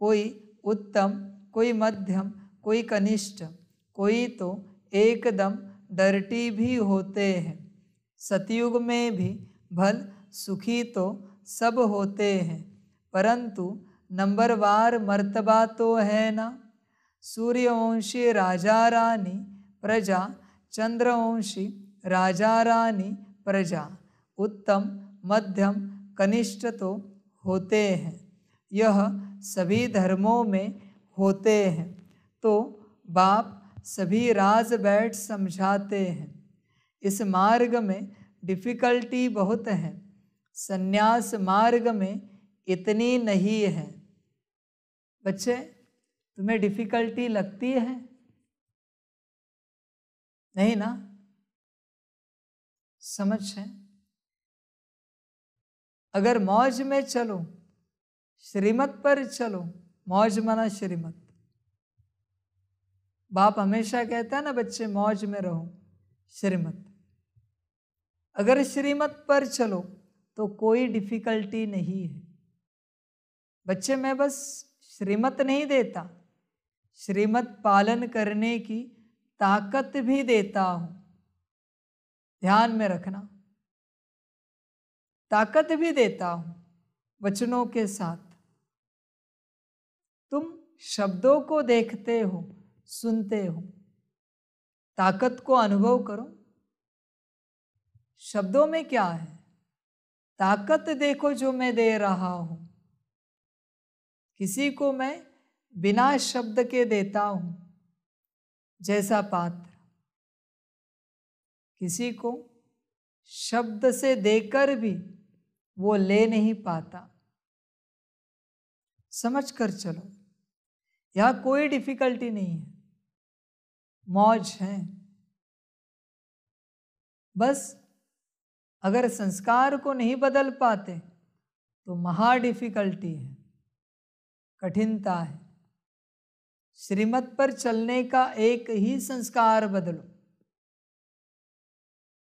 कोई उत्तम, कोई मध्यम, कोई कनिष्ठ, कोई तो एकदम डर्टी भी होते हैं। सतयुग में भी भल सुखी तो सब होते हैं, परंतु नंबरवार मर्तबा तो है ना। सूर्यवंशी राजा रानी प्रजा, चंद्रवंशी राजा रानी प्रजा, उत्तम, मध्यम, कनिष्ठ तो होते हैं। यह सभी धर्मों में होते हैं। तो बाप सभी राज बैठ समझाते हैं। इस मार्ग में डिफ़िकल्टी बहुत है। संन्यास मार्ग में इतनी नहीं है। बच्चे, तुम्हें डिफ़िकल्टी लगती है? नहीं ना? समझ है? अगर मौज में चलो श्रीमत पर चलो, मौज मना श्रीमत। बाप हमेशा कहता है ना बच्चे मौज में रहो, श्रीमत। अगर श्रीमत पर चलो तो कोई डिफिकल्टी नहीं है। बच्चे मैं बस श्रीमत नहीं देता, श्रीमत पालन करने की ताकत भी देता हूं। ध्यान में रखना, ताकत भी देता हूं वचनों के साथ। तुम शब्दों को देखते हो, सुनते हो, ताकत को अनुभव करो। शब्दों में क्या है? ताकत देखो जो मैं दे रहा हूं। किसी को मैं बिना शब्द के देता हूं, जैसा पात्र। किसी को शब्द से देकर भी वो ले नहीं पाता। समझ कर चलो, यहां कोई डिफिकल्टी नहीं है, मौज है। बस अगर संस्कार को नहीं बदल पाते तो महा डिफिकल्टी है, कठिनता है। श्रीमत पर चलने का एक ही संस्कार बदलो।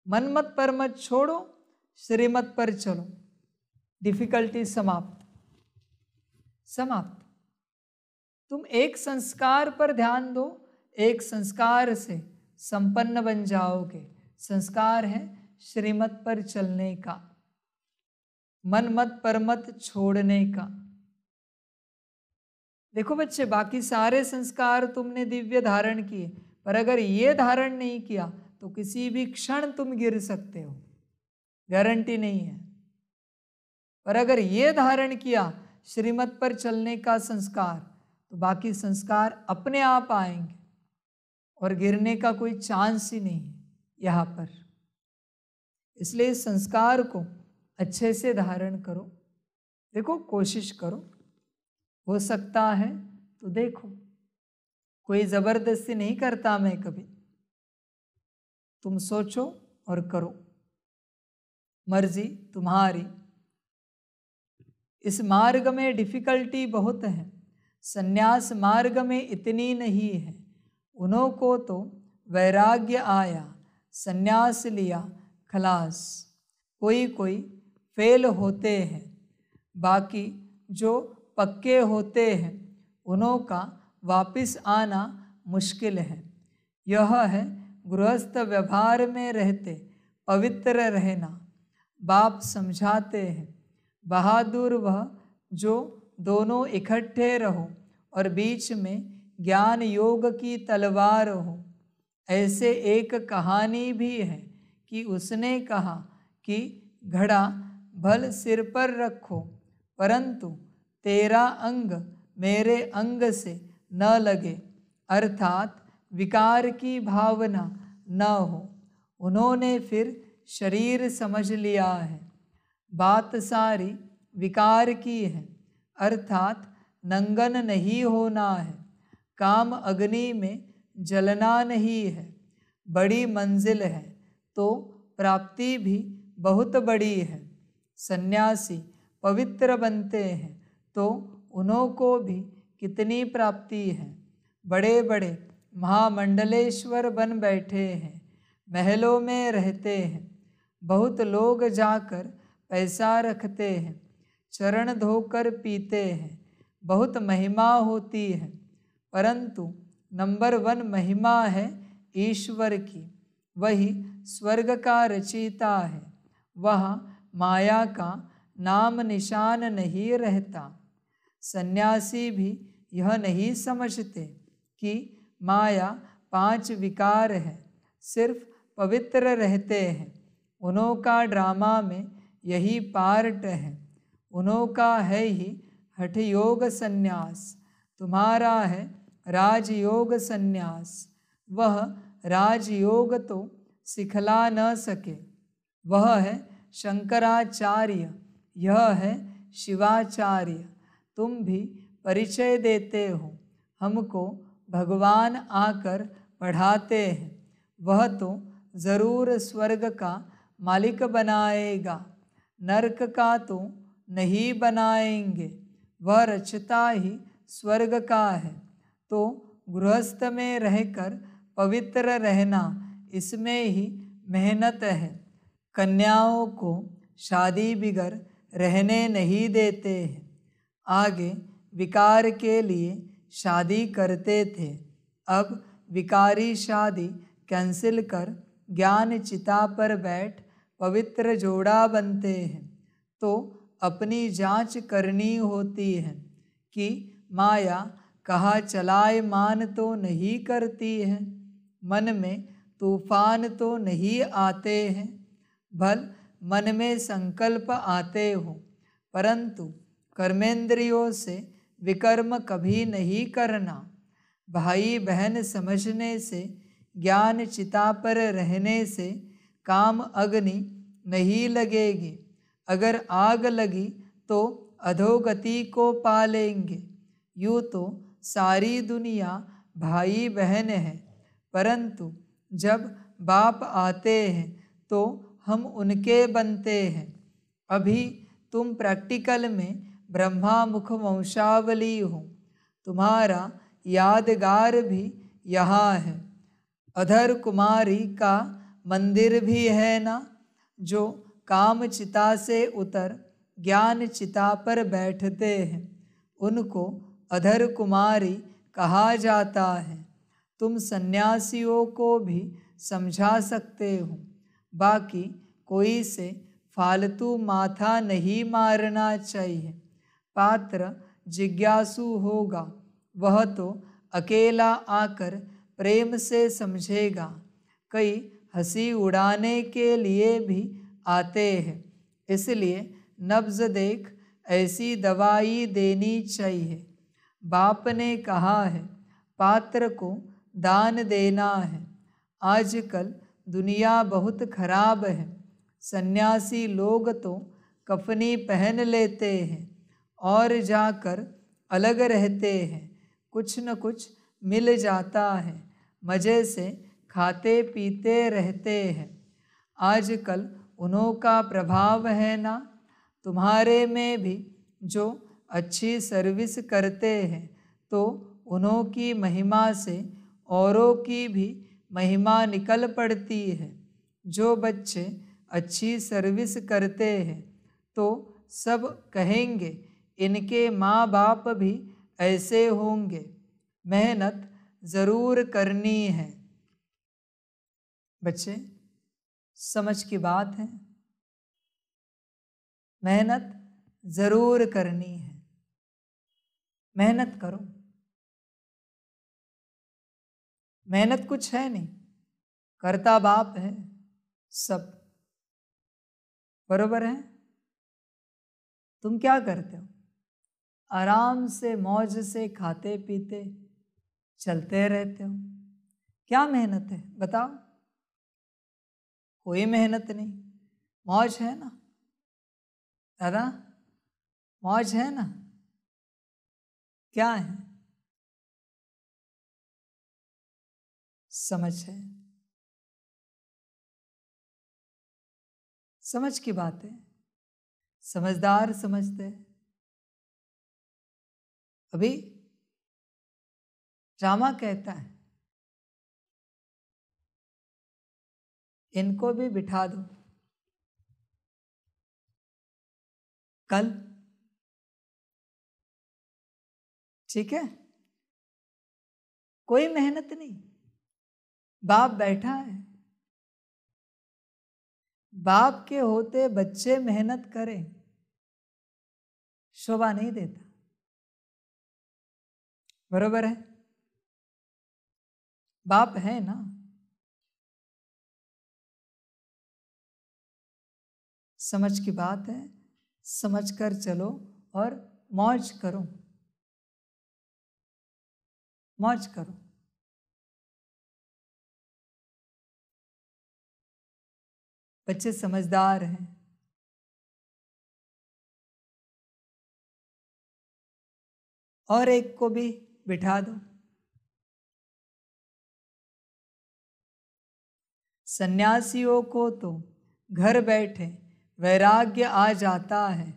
मनमत परमत छोड़ो, श्रीमत पर चलो, डिफिकल्टी समाप्त। समाप्त। तुम एक संस्कार पर ध्यान दो, एक संस्कार से संपन्न बन जाओगे। संस्कार है श्रीमत पर चलने का, मनमत परमत छोड़ने का। देखो बच्चे, बाकी सारे संस्कार तुमने दिव्य धारण किए, पर अगर ये धारण नहीं किया तो किसी भी क्षण तुम गिर सकते हो, गारंटी नहीं है। पर अगर ये धारण किया श्रीमत पर चलने का संस्कार, तो बाकी संस्कार अपने आप आएंगे और गिरने का कोई चांस ही नहीं है यहाँ पर। इसलिए इस संस्कार को अच्छे से धारण करो। देखो, कोशिश करो, हो सकता है तो देखो, कोई ज़बरदस्ती नहीं करता मैं कभी। तुम सोचो और करो, मर्जी तुम्हारी। इस मार्ग में डिफिकल्टी बहुत है, संन्यास मार्ग में इतनी नहीं है। उन्हों को तो वैराग्य आया, संन्यास लिया, खलास। कोई कोई फेल होते हैं, बाकी जो पक्के होते हैं उन्हों का वापिस आना मुश्किल है। यह है गृहस्थ व्यवहार में रहते पवित्र रहना। बाप समझाते हैं, बहादुर वह जो दोनों इकट्ठे रहो और बीच में ज्ञान योग की तलवार हो। ऐसे एक कहानी भी है कि उसने कहा कि घड़ा भल सिर पर रखो, परंतु तेरा अंग मेरे अंग से न लगे, अर्थात विकार की भावना न हो। उन्होंने फिर शरीर समझ लिया है। बात सारी विकार की है, अर्थात नंगन नहीं होना है, काम अग्नि में जलना नहीं है। बड़ी मंजिल है तो प्राप्ति भी बहुत बड़ी है। सन्यासी पवित्र बनते हैं तो उन्हों को भी कितनी प्राप्ति है। बड़े बड़े महामंडलेश्वर बन बैठे हैं, महलों में रहते हैं। बहुत लोग जाकर पैसा रखते हैं, चरण धोकर पीते हैं। बहुत महिमा होती है, परंतु नंबर 1 महिमा है ईश्वर की। वही स्वर्ग का रचयिता है। वहाँ माया का नाम निशान नहीं रहता। सन्यासी भी यह नहीं समझते कि माया 5 विकार है, सिर्फ पवित्र रहते हैं। उन्हों का ड्रामा में यही पार्ट है। उन्हों का है ही हठ योग संन्यास, तुम्हारा है राजयोग संन्यास। वह राजयोग तो सिखला न सके, वह है शंकराचार्य, यह है शिवाचार्य। तुम भी परिचय देते हो, हमको भगवान आकर पढ़ाते हैं। वह तो ज़रूर स्वर्ग का मालिक बनाएगा, नरक का तो नहीं बनाएंगे। वह रचता ही स्वर्ग का है। तो गृहस्थ में रहकर पवित्र रहना, इसमें ही मेहनत है। कन्याओं को शादी बिगर रहने नहीं देते हैं। आगे विकार के लिए शादी करते थे, अब विकारी शादी कैंसिल कर ज्ञान चिता पर बैठ पवित्र जोड़ा बनते हैं। तो अपनी जांच करनी होती है कि माया कहाँ चलायमान तो नहीं करती है, मन में तूफान तो नहीं आते हैं। भल मन में संकल्प आते हो, परंतु कर्मेंद्रियों से विकर्म कभी नहीं करना। भाई बहन समझने से, ज्ञान चिता पर रहने से काम अग्नि नहीं लगेगी। अगर आग लगी तो अधोगति को पा लेंगे। यूँ तो सारी दुनिया भाई बहन है, परंतु जब बाप आते हैं तो हम उनके बनते हैं। अभी तुम प्रैक्टिकल में ब्रह्मा मुख वंशावली हो। तुम्हारा यादगार भी यहाँ है। अधर कुमारी का मंदिर भी है ना, जो काम चिता से उतर ज्ञान चिता पर बैठते हैं, उनको अधर कुमारी कहा जाता है। तुम सन्यासियों को भी समझा सकते हो। बाकी कोई से फालतू माथा नहीं मारना चाहिए। पात्र जिज्ञासु होगा, वह तो अकेला आकर प्रेम से समझेगा। कई हंसी उड़ाने के लिए भी आते हैं, इसलिए नब्ज देख ऐसी दवाई देनी चाहिए। बाप ने कहा है पात्र को दान देना है। आजकल दुनिया बहुत खराब है। सन्यासी लोग तो कफनी पहन लेते हैं और जाकर अलग रहते हैं। कुछ न कुछ मिल जाता है, मज़े से खाते पीते रहते हैं। आजकल उन्हों का प्रभाव है ना। तुम्हारे में भी जो अच्छी सर्विस करते हैं, तो उन्हों की महिमा से औरों की भी महिमा निकल पड़ती है। जो बच्चे अच्छी सर्विस करते हैं, तो सब कहेंगे इनके माँ बाप भी ऐसे होंगे। मेहनत ज़रूर करनी है। बच्चे, समझ की बात है। मेहनत ज़रूर करनी है। मेहनत करो। मेहनत कुछ है नहीं, करता बाप है सब। बरोबर है? तुम क्या करते हो? आराम से मौज से खाते पीते चलते रहते हो। क्या मेहनत है बताओ? कोई मेहनत नहीं। मौज है ना दादा? मौज है ना? क्या है? समझ है। समझ की बात है। समझदार समझते हैं। अभी रामा कहता है इनको भी बिठा दो कल, ठीक है? कोई मेहनत नहीं, बाप बैठा है। बाप के होते बच्चे मेहनत करें, शोभा नहीं देता। बरोबर है? बाप है ना। समझ की बात है। समझ कर चलो और मौज करो। मौज करो। बच्चे समझदार हैं। और एक को भी बिठा दो। सन्यासियों को तो घर बैठे वैराग्य आ जाता है,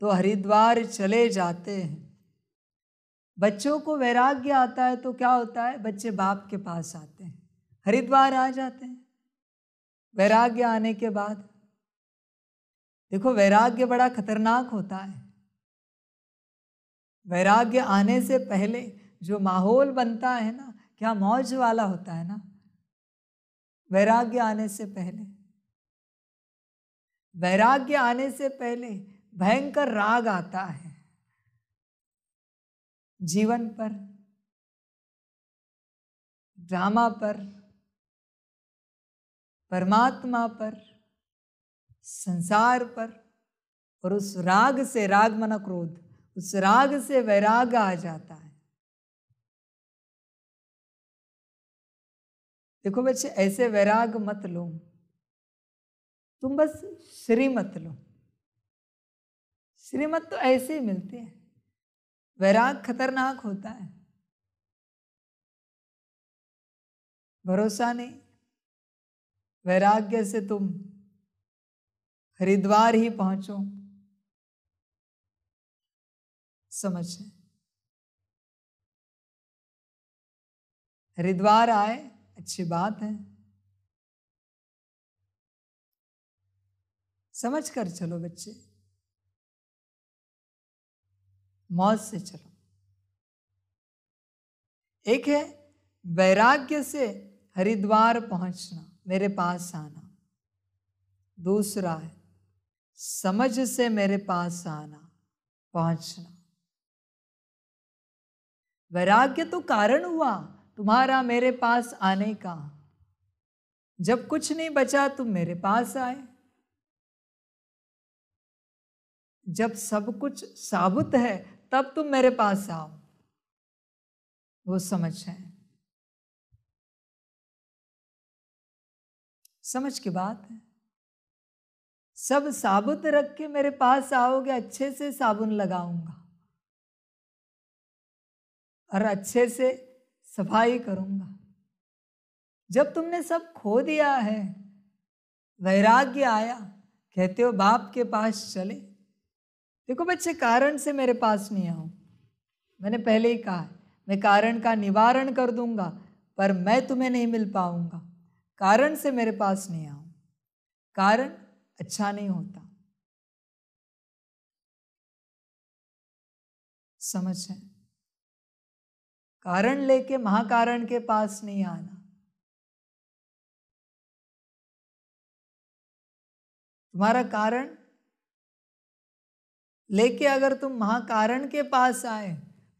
तो हरिद्वार चले जाते हैं। बच्चों को वैराग्य आता है तो क्या होता है, बच्चे बाप के पास आते हैं, हरिद्वार आ जाते हैं। वैराग्य आने के बाद देखो, वैराग्य बड़ा खतरनाक होता है। वैराग्य आने से पहले जो माहौल बनता है ना, क्या मौज वाला होता है ना। वैराग्य आने से पहले, वैराग्य आने से पहले भयंकर राग आता है जीवन पर, ड्रामा पर, परमात्मा पर, संसार पर। और उस राग से, राग मना क्रोध, उस राग से वैराग आ जाता है। देखो बच्चे, ऐसे वैराग मत लो, तुम बस श्रीमत लो। श्रीमत तो ऐसे ही मिलते हैं, वैराग खतरनाक होता है। भरोसा नहीं, वैराग्य से तुम हरिद्वार ही पहुंचो, समझे। हरिद्वार आए, अच्छी बात है, समझ कर चलो बच्चे, मौज से चलो। एक है वैराग्य से हरिद्वार पहुंचना, मेरे पास आना। दूसरा है समझ से मेरे पास आना, पहुंचना। वैराग्य तो कारण हुआ तुम्हारा मेरे पास आने का। जब कुछ नहीं बचा तुम मेरे पास आए, जब सब कुछ साबुत है तब तुम मेरे पास आओ। वो समझ है, समझ की बात है। सब साबुत रख के मेरे पास आओगे, अच्छे से साबुन लगाऊंगा और अच्छे से सफाई करूंगा। जब तुमने सब खो दिया है, वैराग्य आया, कहते हो बाप के पास चले। देखो बच्चे, कारण से मेरे पास नहीं आओ, मैंने पहले ही कहा है, मैं कारण का निवारण कर दूंगा, पर मैं तुम्हें नहीं मिल पाऊंगा। कारण से मेरे पास नहीं आओ, कारण अच्छा नहीं होता, समझ है। कारण लेके महाकारण के पास नहीं आना। तुम्हारा कारण लेके अगर तुम महाकारण के पास आए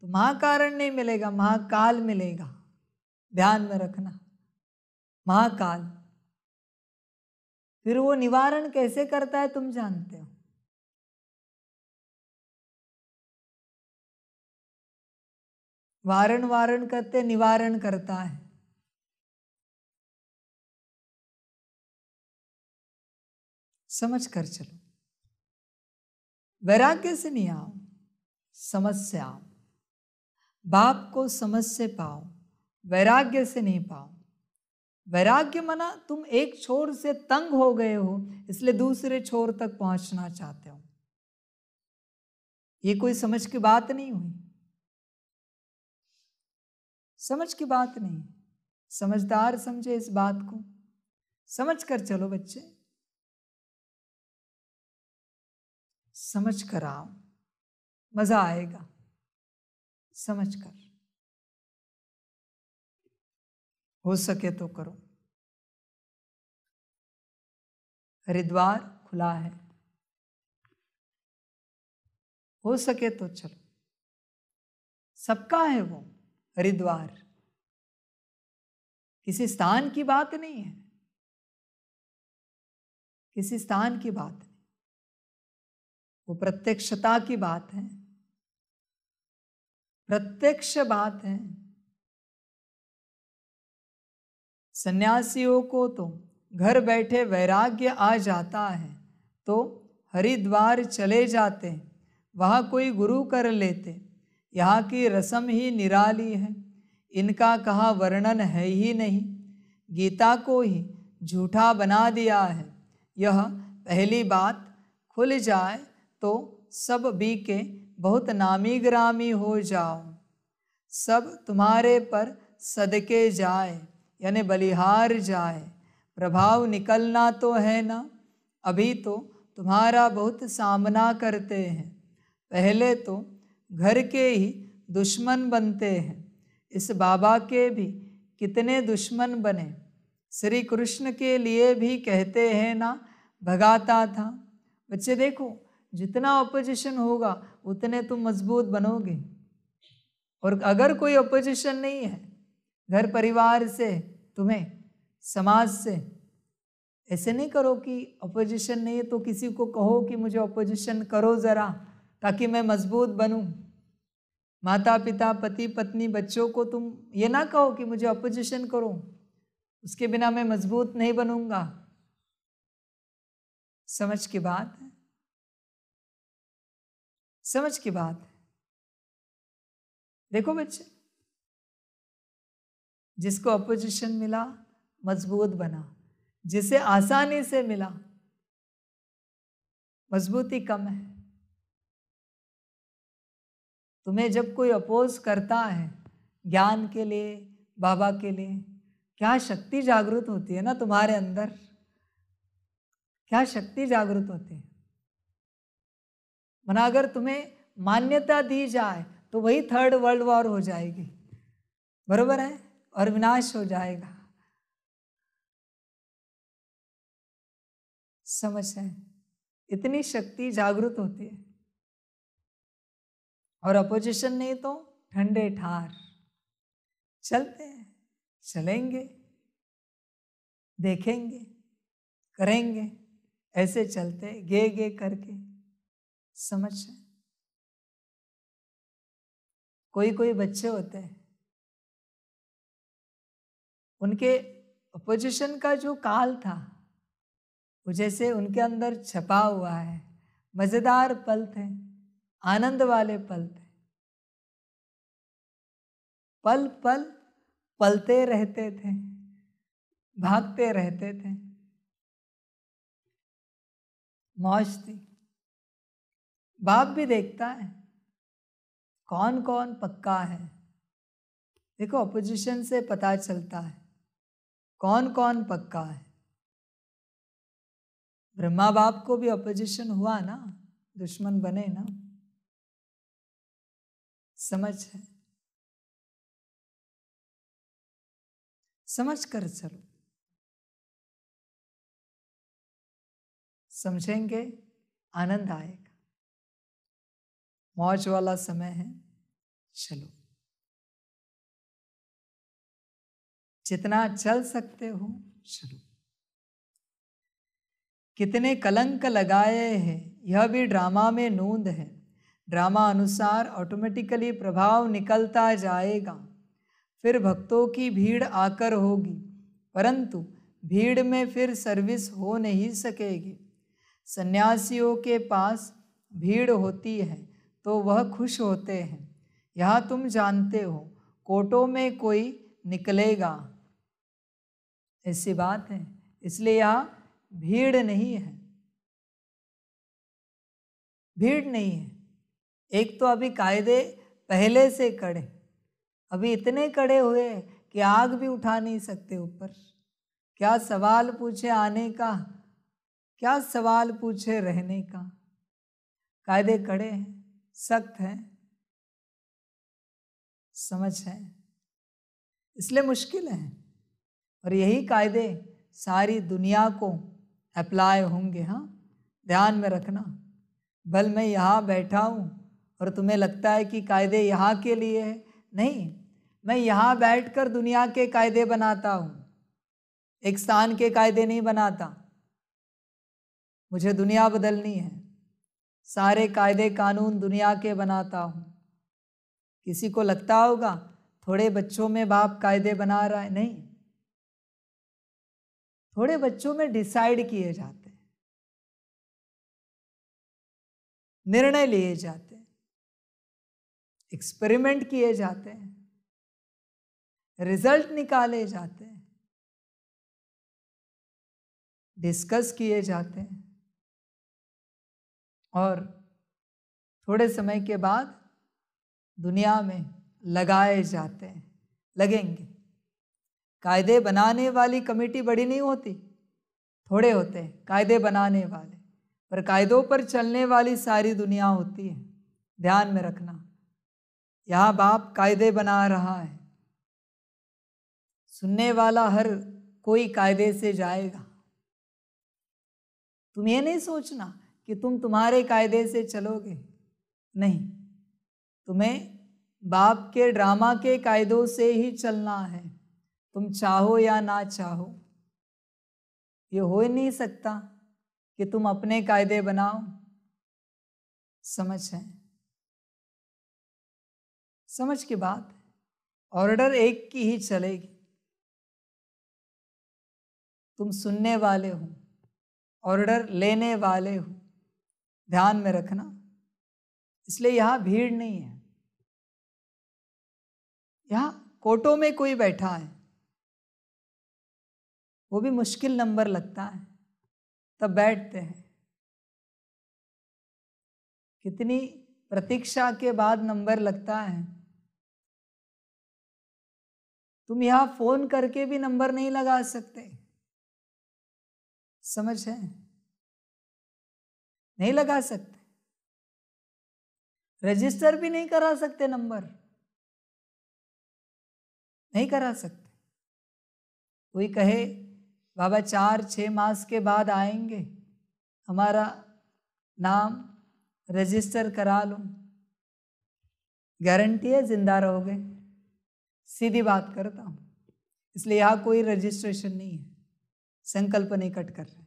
तो महाकारण नहीं मिलेगा, महाकाल मिलेगा। ध्यान में रखना, महाकाल। फिर वो निवारण कैसे करता है तुम जानते हो। वारण वारण करते निवारण करता है। समझ कर चलो, वैराग्य से नहीं आओ, समझ से आओ। बाप को समझ से पाओ, वैराग्य से नहीं पाओ। वैराग्य मना तुम एक छोर से तंग हो गए हो, इसलिए दूसरे छोर तक पहुंचना चाहते हो। ये कोई समझ की बात नहीं हुई, समझ की बात नहीं। समझदार समझे इस बात को, समझ कर चलो बच्चे, समझ कर आओ, मजा आएगा। समझ कर, हो सके तो करो। हरिद्वार खुला है, हो सके तो चलो। सबका है वो हरिद्वार, किसी स्थान की बात नहीं है, किसी स्थान की बात नहीं, वो प्रत्यक्षता की बात है, प्रत्यक्ष बात है। सन्यासियों को तो घर बैठे वैराग्य आ जाता है तो हरिद्वार चले जाते, वहाँ कोई गुरु कर लेते। यहाँ की रस्म ही निराली है, इनका कहाँ वर्णन है ही नहीं। गीता को ही झूठा बना दिया है, यह पहली बात खुल जाए तो सब बीके बहुत नामी ग्रामी हो जाओ। सब तुम्हारे पर सदके जाए, यानी बलिहार जाए। प्रभाव निकलना तो है ना, अभी तो तुम्हारा बहुत सामना करते हैं। पहले तो घर के ही दुश्मन बनते हैं। इस बाबा के भी कितने दुश्मन बने। श्री कृष्ण के लिए भी कहते हैं ना, भगाता था। बच्चे देखो, जितना अपोजिशन होगा उतने तुम मजबूत बनोगे। और अगर कोई अपोजिशन नहीं है, घर परिवार से, तुम्हें समाज से, ऐसे नहीं करो कि अपोजिशन नहीं है तो किसी को कहो कि मुझे अपोजिशन करो ज़रा, ताकि मैं मजबूत बनूं। माता पिता, पति पत्नी, बच्चों को तुम ये ना कहो कि मुझे अपोजिशन करो, उसके बिना मैं मजबूत नहीं बनूंगा। समझ की बात है, समझ की बात है। देखो बच्चे, जिसको अपोजिशन मिला मजबूत बना, जिसे आसानी से मिला मजबूती कम है। तुम्हें जब कोई अपोज करता है ज्ञान के लिए, बाबा के लिए, क्या शक्ति जागृत होती है ना तुम्हारे अंदर, क्या शक्ति जागृत होती है। मना अगर तुम्हें मान्यता दी जाए तो वही थर्ड वर्ल्ड वॉर हो जाएगी, बरोबर है, और विनाश हो जाएगा। समझ है, इतनी शक्ति जागृत होती है। और अपोजिशन नहीं तो ठंडे ठार चलते हैं, चलेंगे, देखेंगे, करेंगे, ऐसे चलते गे गे करके। समझ है। कोई कोई बच्चे होते हैं, उनके अपोजिशन का जो काल था वो जैसे उनके अंदर छपा हुआ है। मजेदार पल थे, आनंद वाले पल थे। पल पल पलते रहते थे, भागते रहते थे, मौज थी। बाप भी देखता है कौन कौन पक्का है। देखो, अपोजिशन से पता चलता है कौन कौन पक्का है। ब्रह्मा बाप को भी अपोजिशन हुआ ना, दुश्मन बने ना। समझ है, समझ कर चलो। समझेंगे, आनंद आएगा। मौज वाला समय है, चलो जितना चल सकते हो चलो। कितने कलंक लगाए हैं, यह भी ड्रामा में नूंद है। ड्रामा अनुसार ऑटोमेटिकली प्रभाव निकलता जाएगा, फिर भक्तों की भीड़ आकर होगी, परंतु भीड़ में फिर सर्विस हो नहीं सकेगी। सन्यासियों के पास भीड़ होती है तो वह खुश होते हैं। यहाँ तुम जानते हो कोटों में कोई निकलेगा, ऐसी बात है, इसलिए यहाँ भीड़ नहीं है, भीड़ नहीं है। एक तो अभी कायदे पहले से कड़े, अभी इतने कड़े हुए कि आग भी उठा नहीं सकते ऊपर। क्या सवाल पूछे आने का, क्या सवाल पूछे रहने का। कायदे कड़े हैं, सख्त हैं। समझ है, इसलिए मुश्किल है। और यही कायदे सारी दुनिया को अप्लाई होंगे। हाँ, ध्यान में रखना। भल मैं यहाँ बैठा हूँ और तुम्हें लगता है कि कायदे यहाँ के लिए है, नहीं, मैं यहाँ बैठकर दुनिया के कायदे बनाता हूँ, एक स्थान के कायदे नहीं बनाता। मुझे दुनिया बदलनी है, सारे कायदे कानून दुनिया के बनाता हूँ। किसी को लगता होगा थोड़े बच्चों में बाप कायदे बना रहा है, नहीं, थोड़े बच्चों में डिसाइड किए जाते हैं, निर्णय लिए जाते हैं, एक्सपेरिमेंट किए जाते हैं, रिजल्ट निकाले जाते हैं, डिस्कस किए जाते हैं, और थोड़े समय के बाद दुनिया में लगाए जाते हैं, लगेंगे। कायदे बनाने वाली कमेटी बड़ी नहीं होती, थोड़े होते हैं कायदे बनाने वाले, पर कायदों पर चलने वाली सारी दुनिया होती है। ध्यान में रखना, यहाँ बाप कायदे बना रहा है, सुनने वाला हर कोई कायदे से जाएगा। तुम ये नहीं सोचना कि तुम तुम्हारे कायदे से चलोगे, नहीं, तुम्हें बाप के ड्रामा के कायदों से ही चलना है, तुम चाहो या ना चाहो। ये हो ही नहीं सकता कि तुम अपने कायदे बनाओ। समझ है, समझ की बात, ऑर्डर एक की ही चलेगी। तुम सुनने वाले हो, ऑर्डर लेने वाले हो, ध्यान में रखना। इसलिए यहाँ भीड़ नहीं है, यहाँ कोटों में कोई बैठा है, वो भी मुश्किल नंबर लगता है तब बैठते हैं। कितनी प्रतीक्षा के बाद नंबर लगता है। तुम यहाँ फोन करके भी नंबर नहीं लगा सकते, समझ है, नहीं लगा सकते, रजिस्टर भी नहीं करा सकते, नंबर नहीं करा सकते। कोई कहे बाबा 4-6 मास के बाद आएंगे, हमारा नाम रजिस्टर करा लो, गारंटी है जिंदा रहोगे? सीधी बात करता हूं, इसलिए यहाँ कोई रजिस्ट्रेशन नहीं है, संकल्प नहीं कट कर रहे।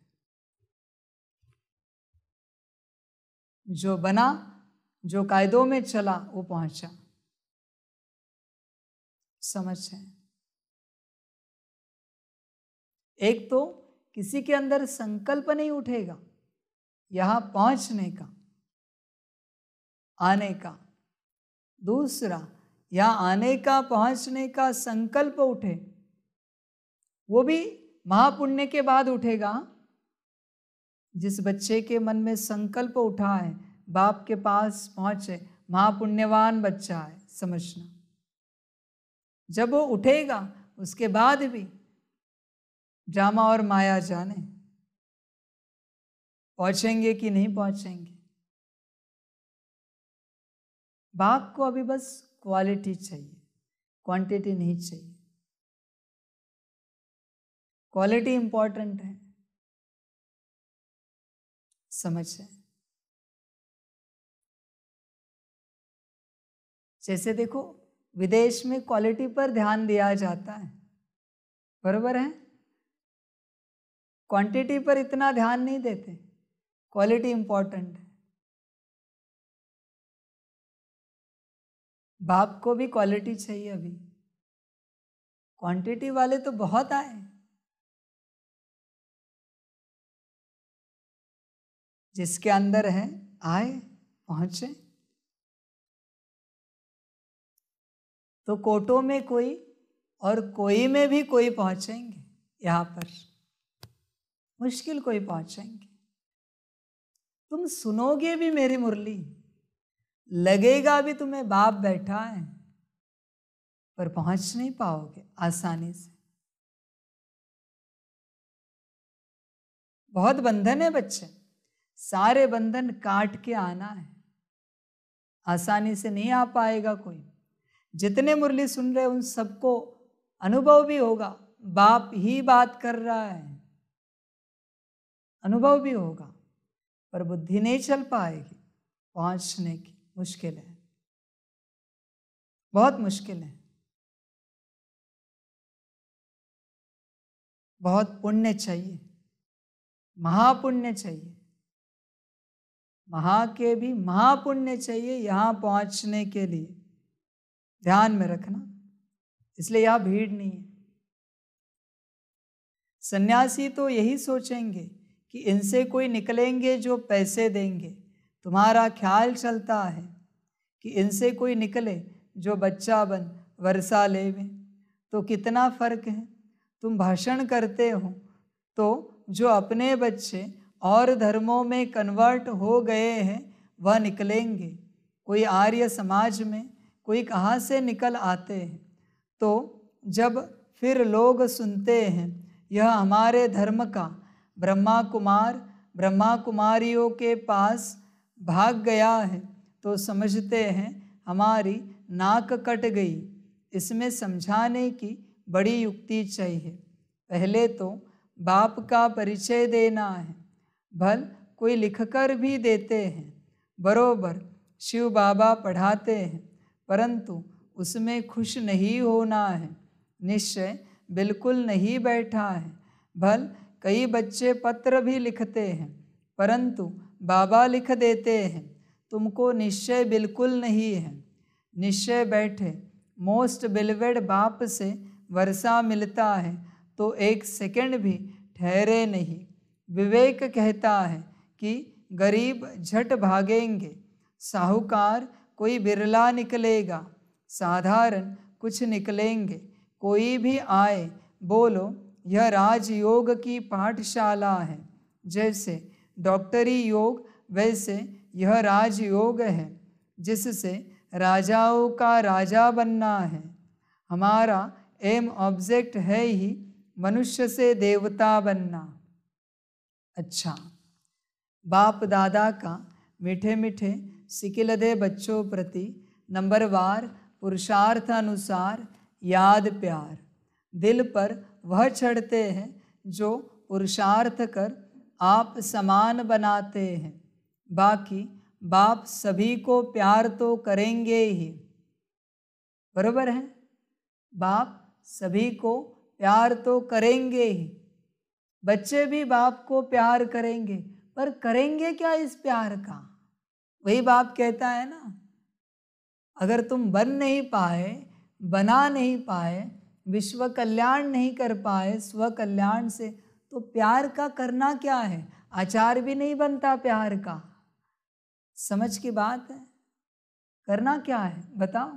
जो बना, जो कायदों में चला, वो पहुंचा। समझ है, एक तो किसी के अंदर संकल्प नहीं उठेगा यहां पहुंचने का, आने का। दूसरा, यहां आने का, पहुंचने का संकल्प उठे, वो भी महापुण्य के बाद उठेगा। जिस बच्चे के मन में संकल्प उठा है बाप के पास पहुंचे, महापुण्यवान बच्चा है, समझना। जब वो उठेगा उसके बाद भी ड्रामा और माया जाने पहुंचेंगे कि नहीं पहुंचेंगे। बाप को अभी बस क्वालिटी चाहिए, क्वांटिटी नहीं चाहिए। क्वालिटी इंपॉर्टेंट है, समझ है। जैसे देखो, विदेश में क्वालिटी पर ध्यान दिया जाता है, बरोबर है, क्वांटिटी पर इतना ध्यान नहीं देते, क्वालिटी इंपॉर्टेंट है। बाप को भी क्वालिटी चाहिए अभी, क्वांटिटी वाले तो बहुत आए, जिसके अंदर है आए, पहुंचे। तो कोटों में कोई और कोई में भी कोई पहुंचेंगे, यहां पर मुश्किल कोई पहुंचेंगे। तुम सुनोगे भी मेरी मुरली, लगेगा भी तुम्हें बाप बैठा है, पर पहुंच नहीं पाओगे आसानी से। बहुत बंधन है बच्चे, सारे बंधन काट के आना है, आसानी से नहीं आ पाएगा कोई। जितने मुरली सुन रहे उन सबको अनुभव भी होगा, बाप ही बात कर रहा है, अनुभव भी होगा, पर बुद्धि नहीं चल पाएगी, पहुंचने की मुश्किल है, बहुत मुश्किल है। बहुत पुण्य चाहिए, महापुण्य चाहिए, महा के भी महापुण्य चाहिए यहां पहुंचने के लिए, ध्यान में रखना। इसलिए यहां भीड़ नहीं है। सन्यासी तो यही सोचेंगे कि इनसे कोई निकलेंगे जो पैसे देंगे। तुम्हारा ख्याल चलता है कि इनसे कोई निकले जो बच्चा बन वर्षा लेवे, तो कितना फर्क है। तुम भाषण करते हो तो जो अपने बच्चे और धर्मों में कन्वर्ट हो गए हैं वह निकलेंगे। कोई आर्य समाज में कोई कहाँ से निकल आते हैं। तो जब फिर लोग सुनते हैं यह हमारे धर्म का ब्रह्मा कुमारियों के पास भाग गया है, तो समझते हैं हमारी नाक कट गई। इसमें समझाने की बड़ी युक्ति चाहिए। पहले तो बाप का परिचय देना है। भल कोई लिखकर भी देते हैं, बरोबर शिव बाबा पढ़ाते हैं, परंतु उसमें खुश नहीं होना है। निश्चय बिल्कुल नहीं बैठा है। भल कई बच्चे पत्र भी लिखते हैं, परंतु बाबा लिख देते हैं, तुमको निश्चय बिल्कुल नहीं है। निश्चय बैठे मोस्ट बिलवेड बाप से वर्षा मिलता है तो एक सेकंड भी ठहरे नहीं। विवेक कहता है कि गरीब झट भागेंगे, साहूकार कोई बिरला निकलेगा, साधारण कुछ निकलेंगे। कोई भी आए बोलो यह राजयोग की पाठशाला है। जैसे डॉक्टरी योग वैसे यह राजयोग है, जिससे राजाओं का राजा बनना है। हमारा एम ऑब्जेक्ट है ही मनुष्य से देवता बनना। अच्छा, बाप दादा का मीठे मीठे सिकिलदे बच्चों प्रति नंबरवार पुरुषार्थ अनुसार याद प्यार। दिल पर वह चढ़ते हैं जो पुरुषार्थ कर आप समान बनाते हैं। बाकी बाप सभी को प्यार तो करेंगे ही, बरोबर है। बाप सभी को प्यार तो करेंगे ही, बच्चे भी बाप को प्यार करेंगे, पर करेंगे क्या इस प्यार का? वही बाप कहता है ना, अगर तुम बन नहीं पाए, बना नहीं पाए, विश्व कल्याण नहीं कर पाए स्व कल्याण से, तो प्यार का करना क्या है? आचार भी नहीं बनता प्यार का। समझ की बात है। करना क्या है बताओ?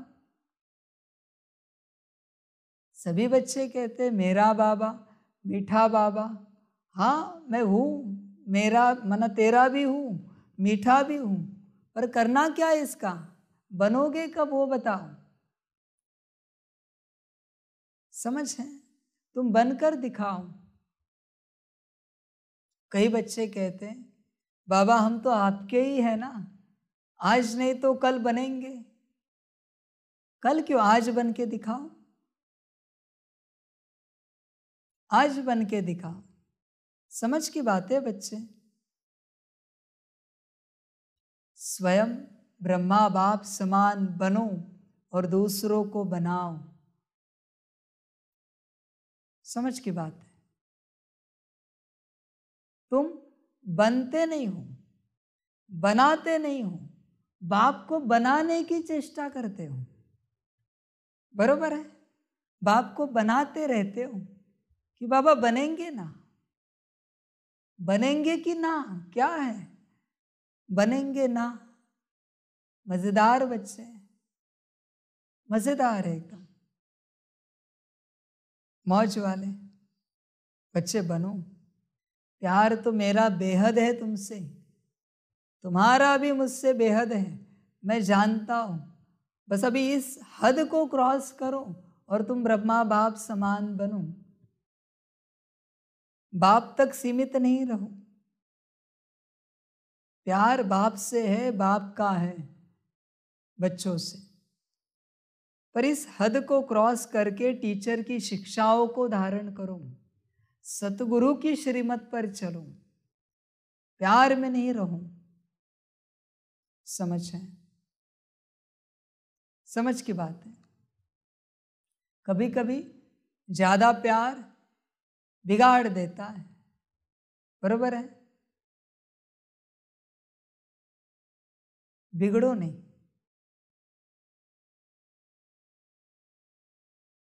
सभी बच्चे कहते मेरा बाबा, मीठा बाबा। हाँ मैं हूँ, मेरा मना तेरा भी हूँ, मीठा भी हूँ, पर करना क्या है इसका? बनोगे कब वो बताओ? समझ है? तुम बनकर दिखाओ। कई बच्चे कहते हैं बाबा हम तो आपके ही है ना, आज नहीं तो कल बनेंगे। कल क्यों, आज बन के दिखाओ। आज बन के दिखाओ। समझ की बात है बच्चे। स्वयं ब्रह्मा बाप समान बनो और दूसरों को बनाओ। समझ की बात है। तुम बनते नहीं हो, बनाते नहीं हो, बाप को बनाने की चेष्टा करते हो, बरोबर है। बाप को बनाते रहते हो कि बाबा बनेंगे ना, बनेंगे कि ना, क्या है बनेंगे ना। मजेदार बच्चे, मजेदार है एकदम, मौज वाले बच्चे बनो। प्यार तो मेरा बेहद है तुमसे, तुम्हारा भी मुझसे बेहद है, मैं जानता हूं। बस अभी इस हद को क्रॉस करो और तुम ब्रह्मा बाप समान बनो। बाप तक सीमित नहीं रहो। प्यार बाप से है, बाप का है बच्चों से, पर इस हद को क्रॉस करके टीचर की शिक्षाओं को धारण करो, सतगुरु की श्रीमत पर चलो, प्यार में नहीं रहो। समझ है? समझ की बात है। कभी कभी ज्यादा प्यार बिगाड़ देता है, बरोबर है। बिगड़ो नहीं,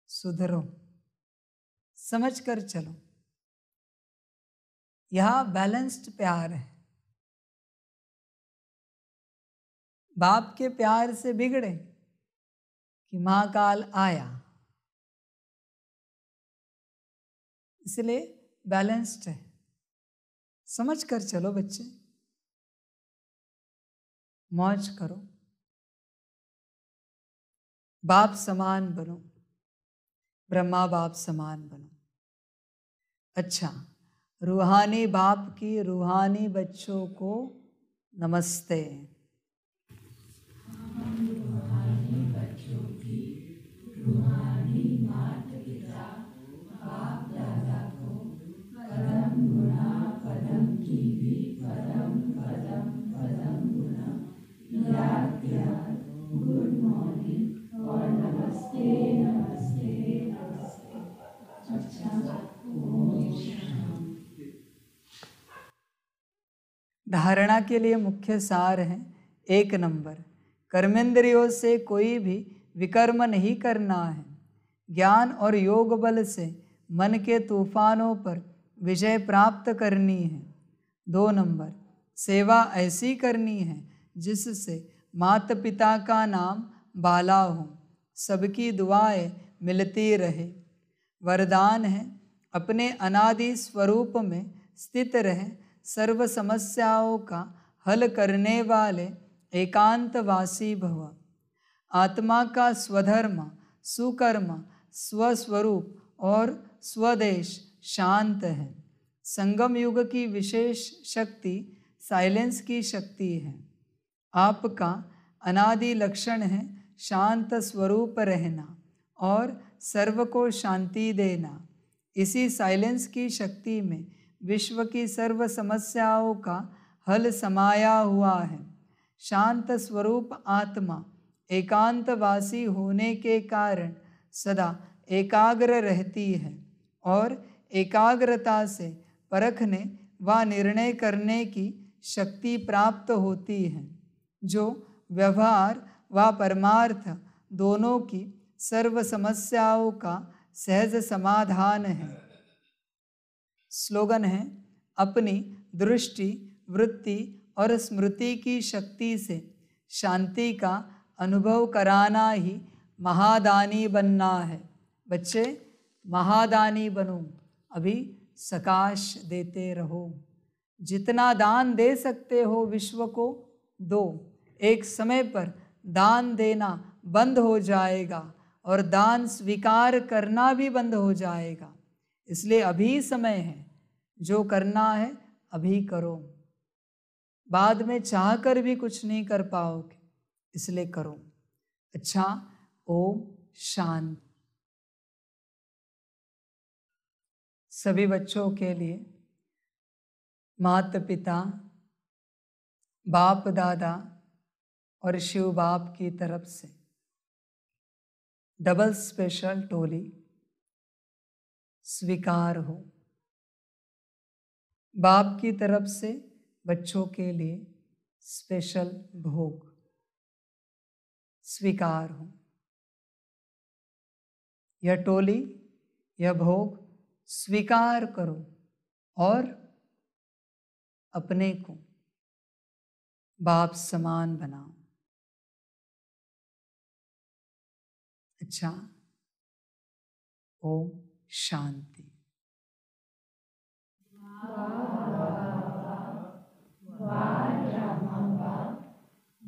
सुधरो, समझ कर चलो। यह बैलेंस्ड प्यार है। बाप के प्यार से बिगड़े कि महाकाल आया, इसलिए बैलेंस्ड है। समझ कर चलो बच्चे, मौज करो। बाप समान बनो, ब्रह्मा बाप समान बनो। अच्छा, रूहानी बाप की रूहानी बच्चों को नमस्ते। रूहानी बच्चों की रूहानी माता पिता बाप दादा को परम गुणा पदम की भी परम पदम पदम गुणा याद याद गुड मॉर्निंग और नमस्ते नमस्ते नमस्ते। अच्छा, ओम शांति। धारणा के लिए मुख्य सार है। 1 नंबर, कर्मेंद्रियों से कोई भी विकर्म नहीं करना है। ज्ञान और योग बल से मन के तूफानों पर विजय प्राप्त करनी है। 2 नंबर, सेवा ऐसी करनी है जिससे माता पिता का नाम बाला हो, सबकी दुआएं मिलती रहे। वरदान है, अपने अनादि स्वरूप में स्थित रहे, सर्व समस्याओं का हल करने वाले एकांतवासी भव। आत्मा का स्वधर्म, सुकर्म, स्वस्वरूप और स्वदेश शांत है। संगम युग की विशेष शक्ति साइलेंस की शक्ति है। आपका अनादि लक्षण है शांत स्वरूप रहना और सर्व को शांति देना। इसी साइलेंस की शक्ति में विश्व की सर्व समस्याओं का हल समाया हुआ है। शांत स्वरूप आत्मा एकांतवासी होने के कारण सदा एकाग्र रहती है और एकाग्रता से परखने व निर्णय करने की शक्ति प्राप्त होती है, जो व्यवहार व परमार्थ दोनों की सर्व समस्याओं का सहज समाधान है। स्लोगन है, अपनी दृष्टि, वृत्ति और स्मृति की शक्ति से शांति का अनुभव कराना ही महादानी बनना है। बच्चे, महादानी बनो, अभी सकाश देते रहो। जितना दान दे सकते हो विश्व को दो। एक समय पर दान देना बंद हो जाएगा और दान स्वीकार करना भी बंद हो जाएगा। इसलिए अभी समय है, जो करना है अभी करो। बाद में चाहकर भी कुछ नहीं कर पाओगे, इसलिए करो। अच्छा, ओम शांति। सभी बच्चों के लिए माता पिता, बाप दादा और शिव बाप की तरफ से डबल स्पेशल टोली स्वीकार हो। बाप की तरफ से बच्चों के लिए स्पेशल भोग स्वीकार हो। यह टोली, यह भोग स्वीकार करो और अपने को बाप समान बनाओ। अच्छा, ओम शांति।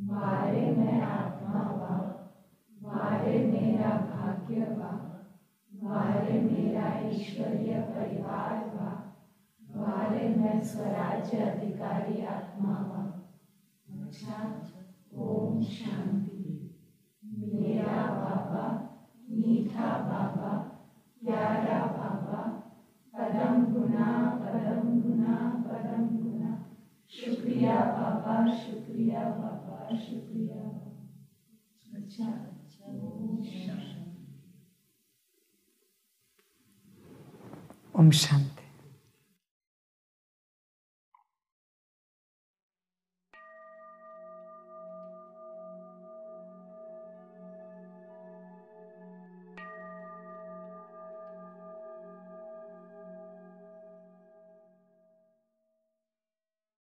वारे मैं आत्मा वा, वारे मेरा भाग्य वा, वारे मेरा ईश्वरीय परिवार वा, वारे मैं स्वराज्य अधिकारी आत्मा वा। अच्छा, ओम शांति। मेरा बाबा, मीठा बाबा, प्यारा बाबा, परम गुना परम गुना परम गुना। शुक्रिया बाबा, शुक्रिया बाबा, शुक्रिया बाबा। अच्छा, ओम शांति। ओम शांति।